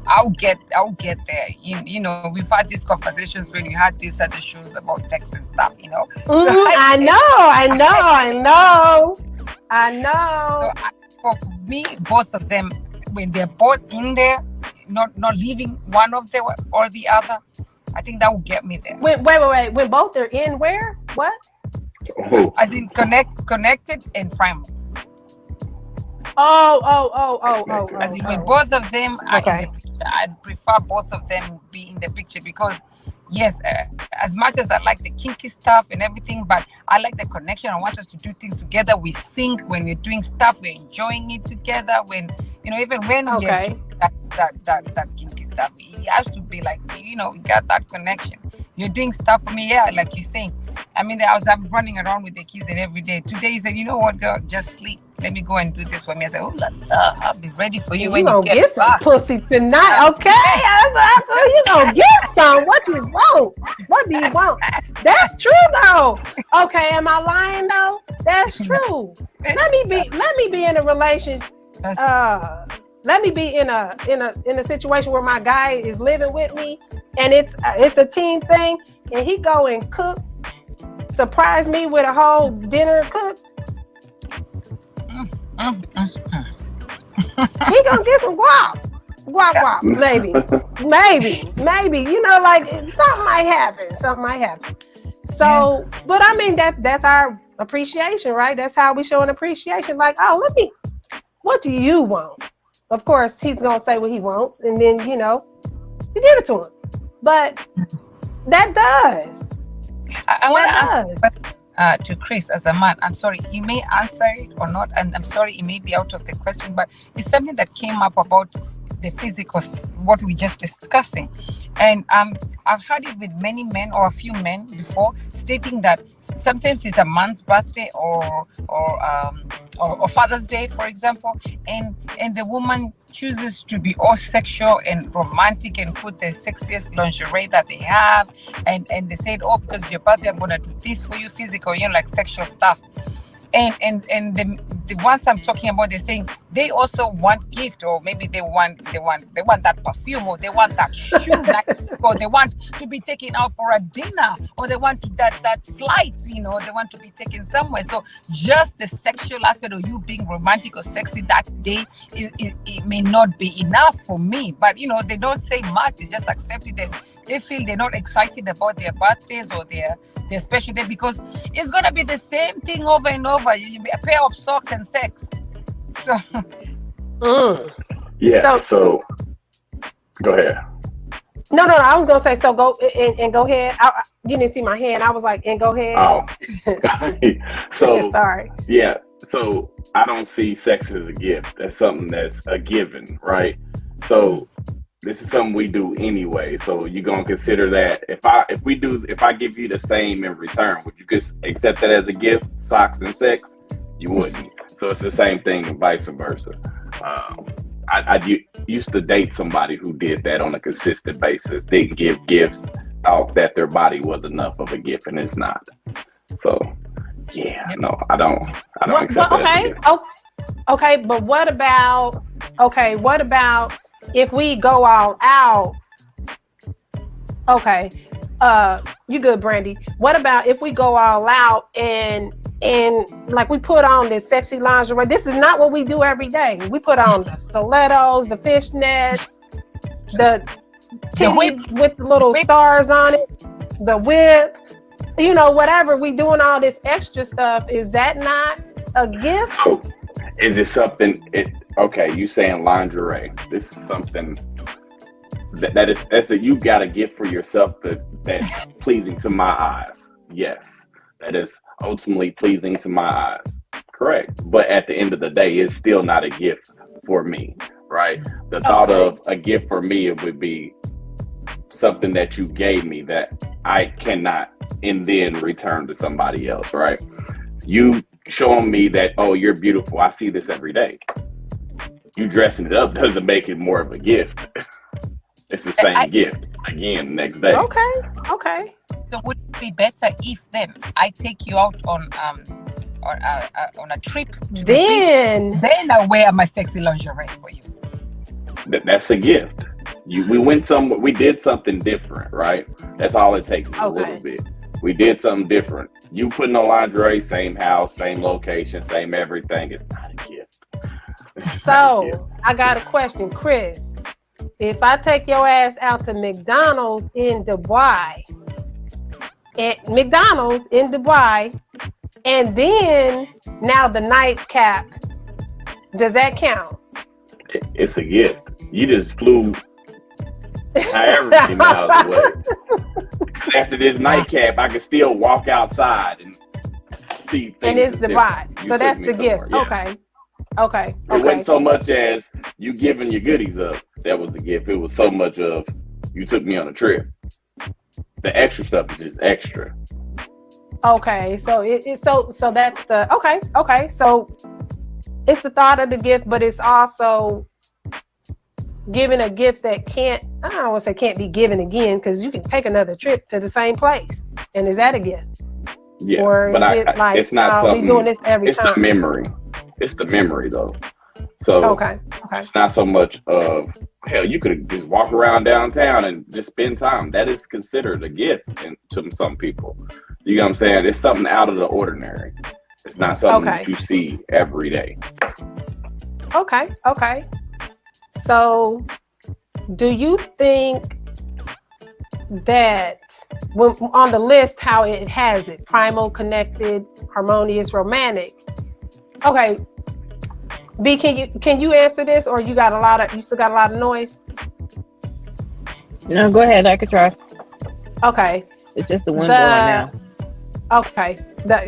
I'll get there. You know, we've had these conversations when you had these other shows about sex and stuff. You know, I know. So for me, both of them, when they're both in there, not leaving one of them or the other, I think that will get me there. Wait. When both are in where? What? As in connected and primal. Oh. As in when both of them are in the picture, I'd prefer both of them be in the picture because, yes, as much as I like the kinky stuff and everything, but I like the connection. I want us to do things together. We sync when we're doing stuff. We're enjoying it together. When, you know, even when we're doing that kinky stuff, it has to be like, you know, we got that connection. You're doing stuff for me, yeah, like you're saying. I mean, I'm running around with the kids and every day. Today, you said, you know what, girl, just sleep. Let me go and do this for me. I said, oh la la, I'll be ready for you when you get some pussy tonight, okay? You gonna get some. What you want? What do you want? That's true though. Okay, am I lying though? That's true. Let me be in a relationship. Let me be in a situation where my guy is living with me, and it's a team thing, and he go and cook, surprise me with a whole dinner cooked. He gonna get some guap, maybe. You know, like something might happen. So, but I mean that's our appreciation, right? That's how we show an appreciation. Like, what do you want? Of course, he's gonna say what he wants, and then you know, you give it to him. But that does. I want to ask a question to Chris as a man. I'm sorry, you may answer it or not, and I'm sorry, it may be out of the question, but it's something that came up about the physical, what we just discussing. And I've heard it with many men or a few men before, stating that sometimes it's a man's birthday or Father's Day, for example, and the woman chooses to be all sexual and romantic and put the sexiest lingerie that they have, and they said, oh, because your birthday, I'm gonna do this for you, physical, you know, like sexual stuff. And the ones I'm talking about, they're saying they also want gift, or maybe they want that perfume, or they want that shoe, or they want to be taken out for a dinner, or they want that flight, you know, they want to be taken somewhere. So just the sexual aspect of you being romantic or sexy that day it may not be enough for me. But you know, they don't say much, they just accept it, and they feel they're not excited about their birthdays or their special day, because it's gonna be the same thing over and over. A pair of socks and sex. So yeah. So go ahead. No. I was gonna say, so go and go ahead. You didn't see my hand. I was like, and go ahead. Oh. So sorry. Yeah. So I don't see sex as a gift. That's something that's a given, right? So this is something we do anyway. So you're gonna consider that if I give you the same in return, would you just accept that as a gift? Socks and sex? You wouldn't. So it's the same thing and vice versa. I used to date somebody who did that on a consistent basis. Didn't give gifts, thought that their body was enough of a gift, and it's not. So yeah, no, I don't accept that as a gift. Okay, but what about if we go all out? Okay, you good, Brandy. What about if we go all out and like we put on this sexy lingerie? This is not what we do every day. We put on the stilettos, the fishnets, the whip with the little stars on it, the whip, you know, whatever. We doing all this extra stuff. Is that not a gift? So is it something? Okay, you saying lingerie? This is something that's you got a gift for yourself that's pleasing to my eyes. Yes, that is ultimately pleasing to my eyes. Correct. But at the end of the day, it's still not a gift for me, right? The thought of a gift for me, it would be something that you gave me that I cannot and then return to somebody else, right? You showing me that, oh, you're beautiful. I see this every day. You dressing it up doesn't make it more of a gift. It's the same gift again next day. Okay. So would it be better if then I take you out on a trip to the beach, then I wear my sexy lingerie for you? That's a gift. We did something different, right? That's all it takes is a little bit. We did something different. You putting on lingerie, same house, same location, same everything. It's not a gift. So I got a question, Chris. If I take your ass out to McDonald's in Dubai, and then now the nightcap, does that count? It's a gift. You just flew however many miles away. After this nightcap, I can still walk outside and see things. And it's Dubai. So that's the gift. Yeah. Okay. It wasn't so much as you giving your goodies up. That was the gift. It was so much of you took me on a trip. The extra stuff is just extra. Okay. So so that's the okay. So it's the thought of the gift, but it's also giving a gift that I don't want to say can't be given again, because you can take another trip to the same place. And is that a gift? Yeah. Or but is it like, it's not something, we doing this every time? It's the memory. It's the memory though. So okay. It's not so much of, hell, you could just walk around downtown and just spend time. That is considered a gift to some people. You know what I'm saying? It's something out of the ordinary. It's not something that you see every day. Okay. So do you think that when on the list how it has it, primal, connected, harmonious, romantic? Okay. B, can you answer this, or you still got a lot of noise? No, go ahead. I could try. Okay. It's just the wind blowing now. Okay.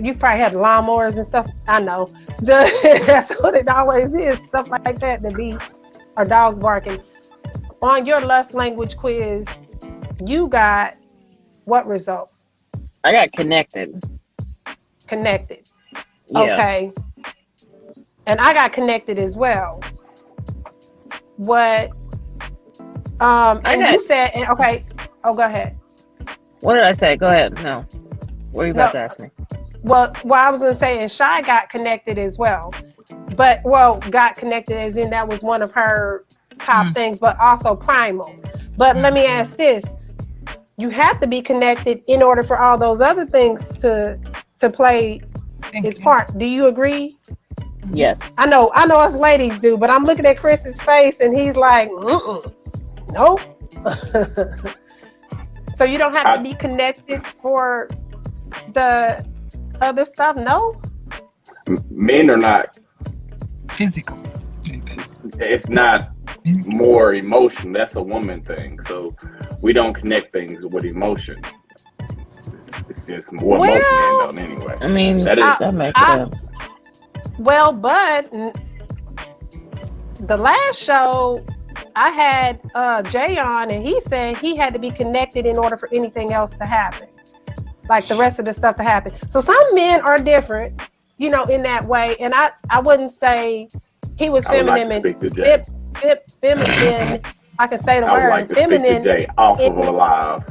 You probably had lawnmowers and stuff. I know. That's what it always is. Stuff like that. Or dogs barking. On your lust language quiz, you got what result? I got connected. Connected. Yeah. Okay. And I got connected as well. What? You said, okay. Oh, go ahead. What did I say? Go ahead. No. What are you about to ask me? Well, I was going to say, and Shy got connected as well. Got connected as in that was one of her top things, but also primal. But let me ask this. You have to be connected in order for all those other things to play its part. Do you agree? Yes. I know us ladies do, but I'm looking at Chris's face and he's like, nope. So you don't have to be connected for the other stuff? No? Men are not physical. It's not more emotion. That's a woman thing. So we don't connect things with emotion. It's just what most men don't anyway. I mean, that makes sense. Well, but the last show I had Jay on, and he said he had to be connected in order for anything else to happen, like the rest of the stuff to happen. So some men are different, in that way. And I wouldn't say he was feminine feminine. I can say the word like to feminine. Speak to Jay off of a live.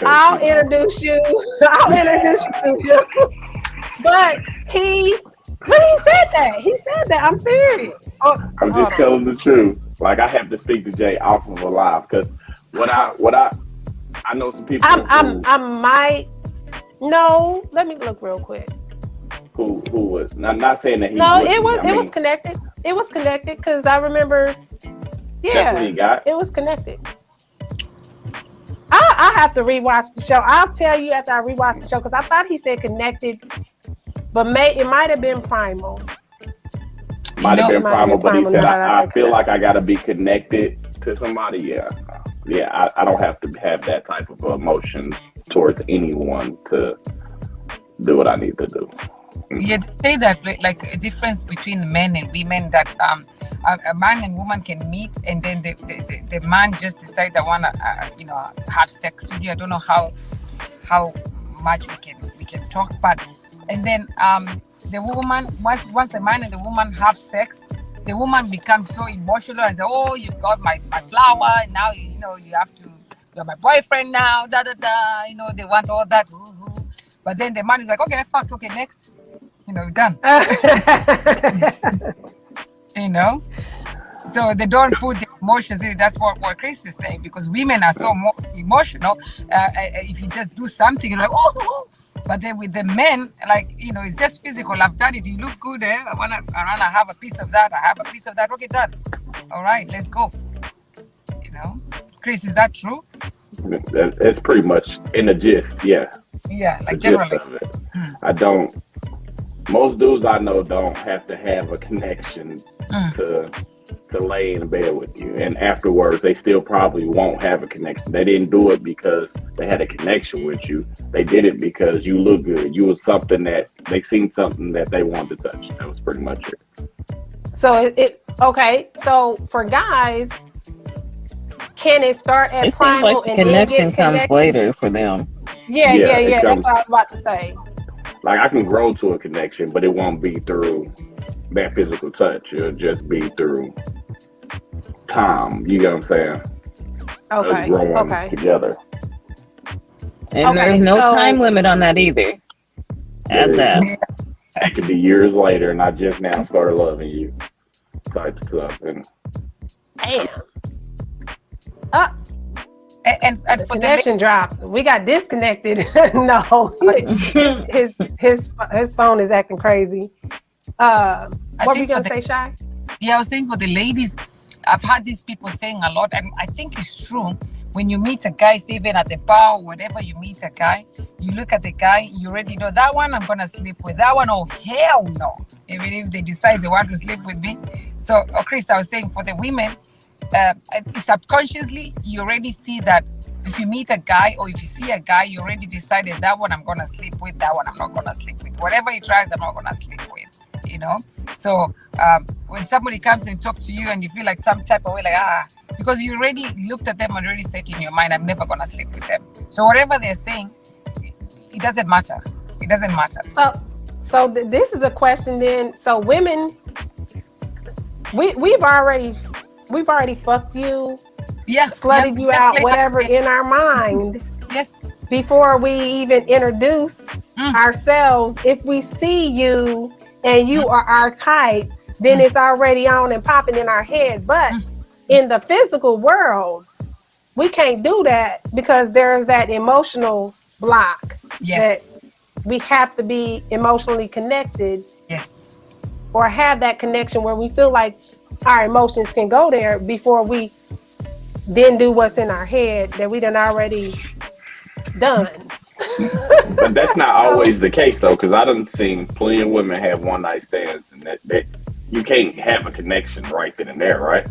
I'll introduce you. But he said that. He said that. I'm serious. I'm just telling the truth. Like, I have to speak to Jay off of a live, because what I know some people. I might. No, let me look real quick. Who was? I'm not saying that he. No, it was connected. It was connected because I remember. Yeah, that's what he got. It was connected. I have to rewatch the show. I'll tell you after I rewatch the show, because I thought he said connected, but it might have been primal. Might have been primal, but he said I feel like I gotta be connected to somebody. Yeah. I don't have to have that type of emotion towards anyone to do what I need to do. Yeah, they say that like a difference between men and women, that a man and woman can meet, and then the man just decides I want to have sex with you. I don't know how much we can talk, but and then the woman, once the man and the woman have sex, the woman becomes so emotional and say, oh, you got my flower, and now you have to, you're my boyfriend now, da da da, they want all that. But then the man is like, okay, fuck, okay, next. Done. So they don't put the emotions in it. That's what Chris is saying, because women are so more emotional. If you just do something, you're like, oh. But then with the men, like, it's just physical. I've done it. You look good, eh? I wanna have a piece of that. I have a piece of that. Okay, done. All right, let's go. Chris, is that true? It's pretty much in the gist, yeah. Yeah, like the generally. Gist of it. Most dudes I know don't have to have a connection to lay in bed with you, and afterwards they still probably won't have a connection. They didn't do it because they had a connection with you. They did it because you look good. You was something that they seen something that they wanted to touch. That was pretty much it. So okay. So for guys, can it start at primal like the connection comes later for them? Yeah. That's what I was about to say. Like, I can grow to a connection, but it won't be through that physical touch. It'll just be through time. You know what I'm saying? Okay. Us growing together. And there's no time limit on that either. Add that. It could be years later, and I just now started loving you, type stuff. And damn. And the for connection dropped. We got disconnected. No, his phone is acting crazy. What were you gonna say, Shy? Yeah, I was saying for the ladies, I've had these people saying a lot, and I think it's true. When you meet a guy, say even at the bar or whatever, you meet a guy, you look at the guy, you already know that one I'm gonna sleep with. That one, oh hell no! Even if they decide they want to sleep with me. So, Chris, I was saying for the women. Subconsciously, you already see that if you meet a guy or if you see a guy, you already decided that one I'm gonna sleep with, that one I'm not gonna sleep with. Whatever he tries, I'm not gonna sleep with. So when somebody comes and talks to you and you feel like some type of way, like because you already looked at them and already said in your mind, I'm never gonna sleep with them. So whatever they're saying, it doesn't matter. It doesn't matter. So this is a question then. So women, we've already fucked you, slutted you out, whatever, in our mind. Yes. Before we even introduce ourselves, if we see you and you are our type, then it's already on and popping in our head. But in the physical world, we can't do that because there's that emotional block. Yes. That we have to be emotionally connected. Yes. Or have that connection where we feel like our emotions can go there before we then do what's in our head that we done already done. But that's not always the case, though, because I done seen plenty of women have one night stands, and that you can't have a connection right then and there, right?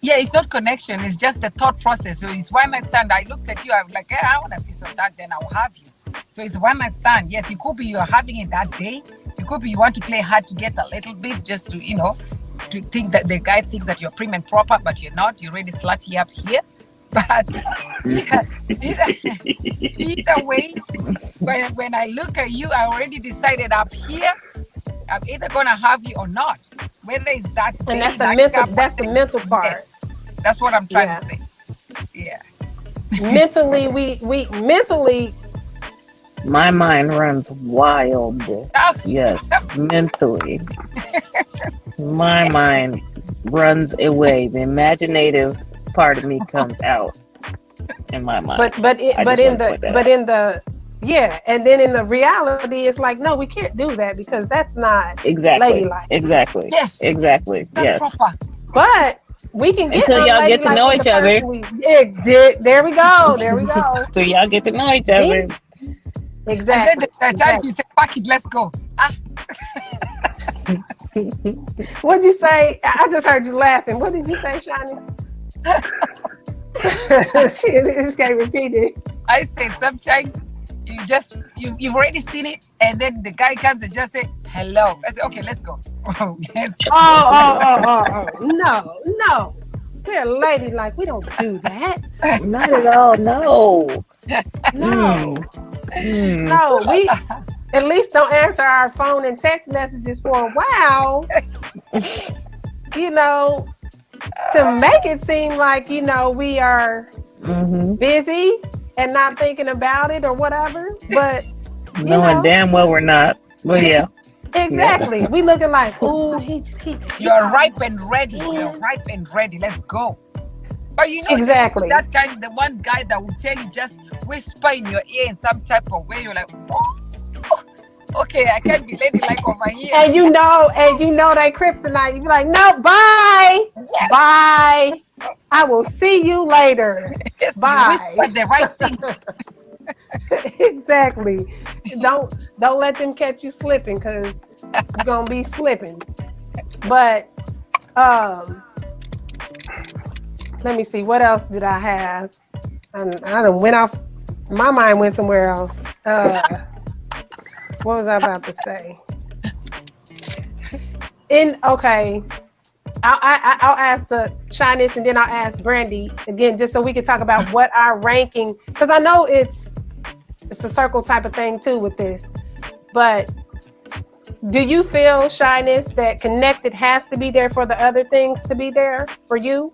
Yeah, it's not connection. It's just the thought process. So it's one night stand. I looked at you. I was like, I want a piece of that. Then I'll have you. So it's one night stand. Yes, it could be you're having it that day. It could be you want to play hard to get a little bit, just to to think that the guy thinks that you're prim and proper, but you're not. You're really slutty up here. But either way, when I look at you, I already decided up here, I'm either gonna have you or not. Whether it's that and day, that's the mental part. Yes, that's what I'm trying to say. Yeah. Mentally, we mentally. My mind runs wild. Yes, mentally. My mind runs away. The imaginative part of me comes out in my mind. But and then in the reality, it's like, no, we can't do that because that's not ladylike. Exactly. Yes. Exactly. That's yes. proper. But we can get until y'all get to know each other. There we go. There we go. So y'all get to know each other. Exactly. And then the times you say, "Fuck it, let's go." What'd you say? I just heard you laughing. What did you say, Shani? She just can't repeat it. I said sometimes you've already seen it, and then the guy comes and just say hello. I say, okay, let's go. Yes. No. We're ladylike. We don't do that. Not at all. No. No. Mm. No, we at least don't answer our phone and text messages for a while. You know, to make it seem like, you know, we are busy and not thinking about it or whatever. But knowing damn well we're not. But yeah. Exactly. Yeah. We looking like, ooh, you're ripe and ready. You're ripe and ready. Let's go. But you know, exactly the one guy that will tell you, just whisper in your ear in some type of way. You're like, oh, okay, I can't be ladylike over here. And you know they kryptonite. You be like, no, bye, yes. Bye. I will see you later. Yes, bye. You whisper the right thing. Exactly. Don't let them catch you slipping, because you're gonna be slipping. But let me see, what else did I have? I done went off. My mind went somewhere else. What was I about to say? I'll ask the Shyness, and then I'll ask Brandy again, just so we can talk about what our ranking. Because I know it's a circle type of thing too with this. But do you feel, Shyness, that connected has to be there for the other things to be there for you?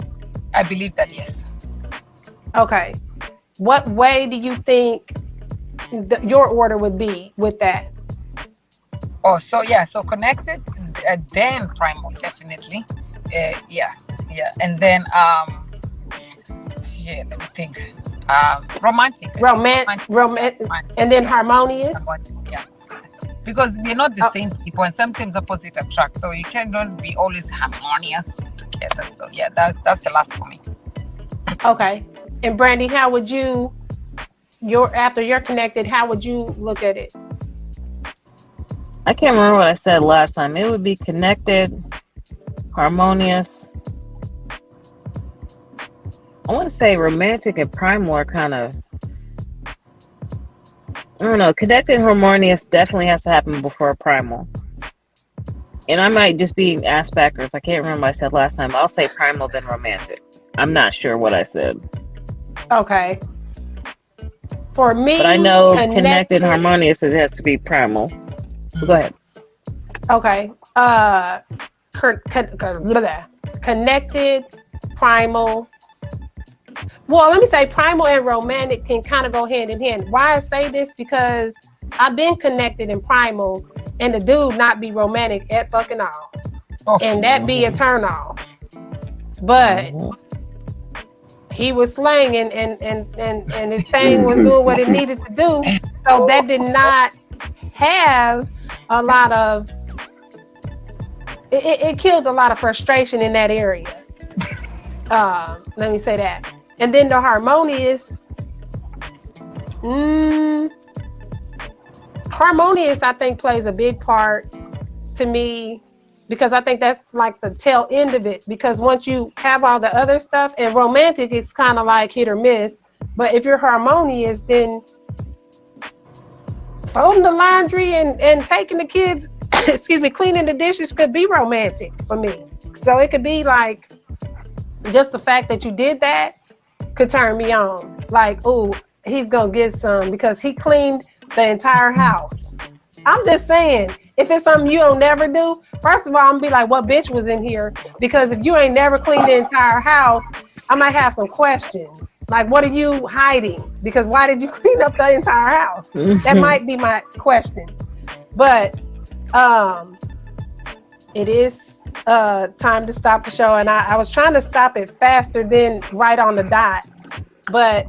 I believe that, yes. Okay. What way do you think your order would be with that? Oh, so connected, then primal, definitely. Yeah. And then, let me think. Romantic. Romantic. And then harmonious. Yeah. Because we're not the same people, and sometimes opposite attract. So you cannot be always harmonious together. So yeah, that's the last for me. Okay. And Brandy, how would you, after you're connected, how would you look at it? I can't remember what I said last time. It would be connected, harmonious. I want to say romantic and primal are kind of, I don't know, connected and harmonious definitely has to happen before primal. And I might just be ass backwards. I can't remember what I said last time. I'll say primal then romantic. I'm not sure what I said. Okay. For me, but I know connected and harmonious, it has to be primal. Go ahead. Okay. Connected, primal. Well, let me say primal and romantic can kind of go hand in hand. Why I say this? Because I've been connected in primal, and the dude not be romantic at fucking all, and that be a turn off. But he was slanging, and his thing was doing what it needed to do. So that did not have a lot of. It killed a lot of frustration in that area. Let me say that. And then the harmonious. Harmonious, I think, plays a big part to me, because I think that's like the tail end of it. Because once you have all the other stuff, and romantic, it's kind of like hit or miss. But if you're harmonious, then folding the laundry and taking the kids, cleaning the dishes could be romantic for me. So it could be like, just the fact that you did that could turn me on. Like, ooh, he's gonna get some because he cleaned the entire house. I'm just saying, if it's something you don't never do, first of all, I'm gonna be like, what bitch was in here? Because if you ain't never cleaned the entire house, I might have some questions. Like, what are you hiding? Because why did you clean up the entire house? That might be my question. But it is time to stop the show, and I was trying to stop it faster than right on the dot, but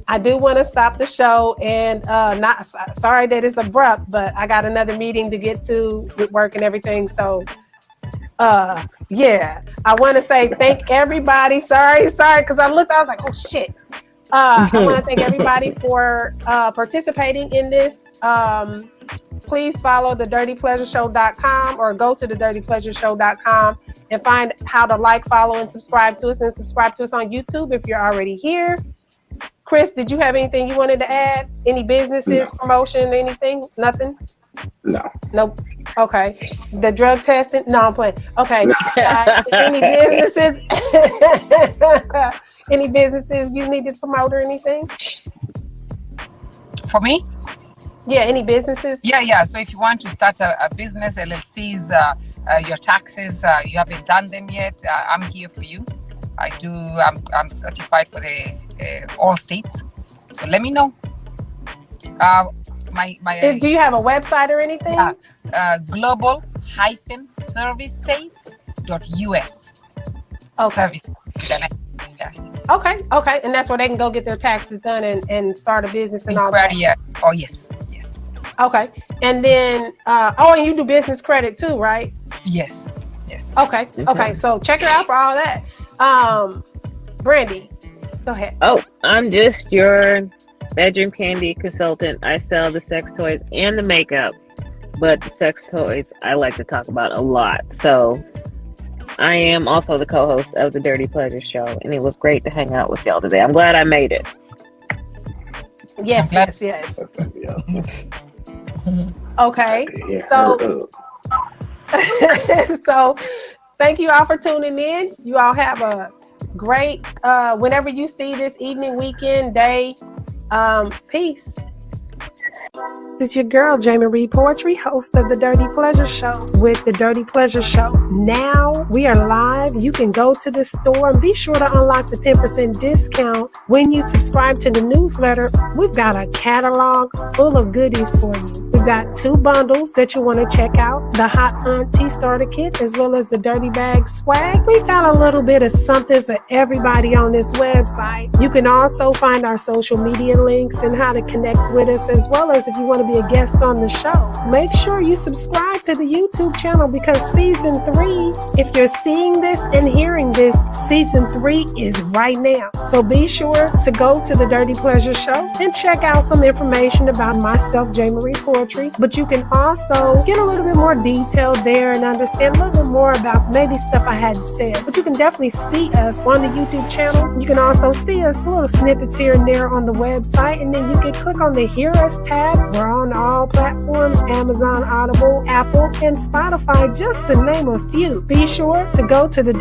I do want to stop the show, and not sorry that it's abrupt, but I got another meeting to get to with work and everything. So yeah, I want to say thank everybody. Sorry, because I was like, oh shit. I want to thank everybody for participating in this. Please follow thedirtypleasureshow.com or go to thedirtypleasureshow.com and find how to like, follow, and subscribe to us. And subscribe to us on YouTube if you're already here. Chris, did you have anything you wanted to add? Any businesses, promotion, anything? Nothing? No. Nope. Okay. The drug testing? No, I'm playing. Okay. No. Any businesses? Any businesses you need to promote or anything? For me? Yeah, any businesses? Yeah. So if you want to start a business, LLCs, your taxes, you haven't done them yet, I'm here for you. I'm certified for the all states. So let me know. Do you have a website or anything? global-services.us. Okay. Service. Yeah. Okay. And that's where they can go get their taxes done and start a business and all that. Yeah. Oh, yes. Okay. And then, and you do business credit too, right? Yes. Okay. So check her out for all that. Brandy, go ahead. Oh, I'm just your bedroom candy consultant. I sell the sex toys and the makeup, but the sex toys I like to talk about a lot. So I am also the co-host of the Dirty Pleasure Show, and it was great to hang out with y'all today. I'm glad I made it. Yes. That's gonna be awesome. Okay. So thank you all for tuning in. You all have a great whenever you see this evening, weekend, day. Peace. This is your girl, Jamie Reed Poetry, host of the Dirty Pleasure Show with the Dirty Pleasure Show. Now we are live. You can go to the store and be sure to unlock the 10% discount when you subscribe to the newsletter. We've got a catalog full of goodies for you. We've got 2 bundles that you want to check out, the Hot Auntie Starter Kit as well as the Dirty Bag Swag. We've got a little bit of something for everybody on this website. You can also find our social media links and how to connect with us, as well as if you want to be a guest on the show. Make sure you subscribe to the YouTube channel because season 3, if you're seeing this and hearing this, season 3 is right now. So be sure to go to the Dirty Pleasure Show and check out some information about myself, J. Marie Poetry. But you can also get a little bit more detail there and understand a little bit more about maybe stuff I hadn't said. But you can definitely see us on the YouTube channel. You can also see us little snippets here and there on the website. And then you can click on the Hear Us tab. We're on all platforms, Amazon, Audible, Apple, and Spotify, just to name a few. Be sure to go to the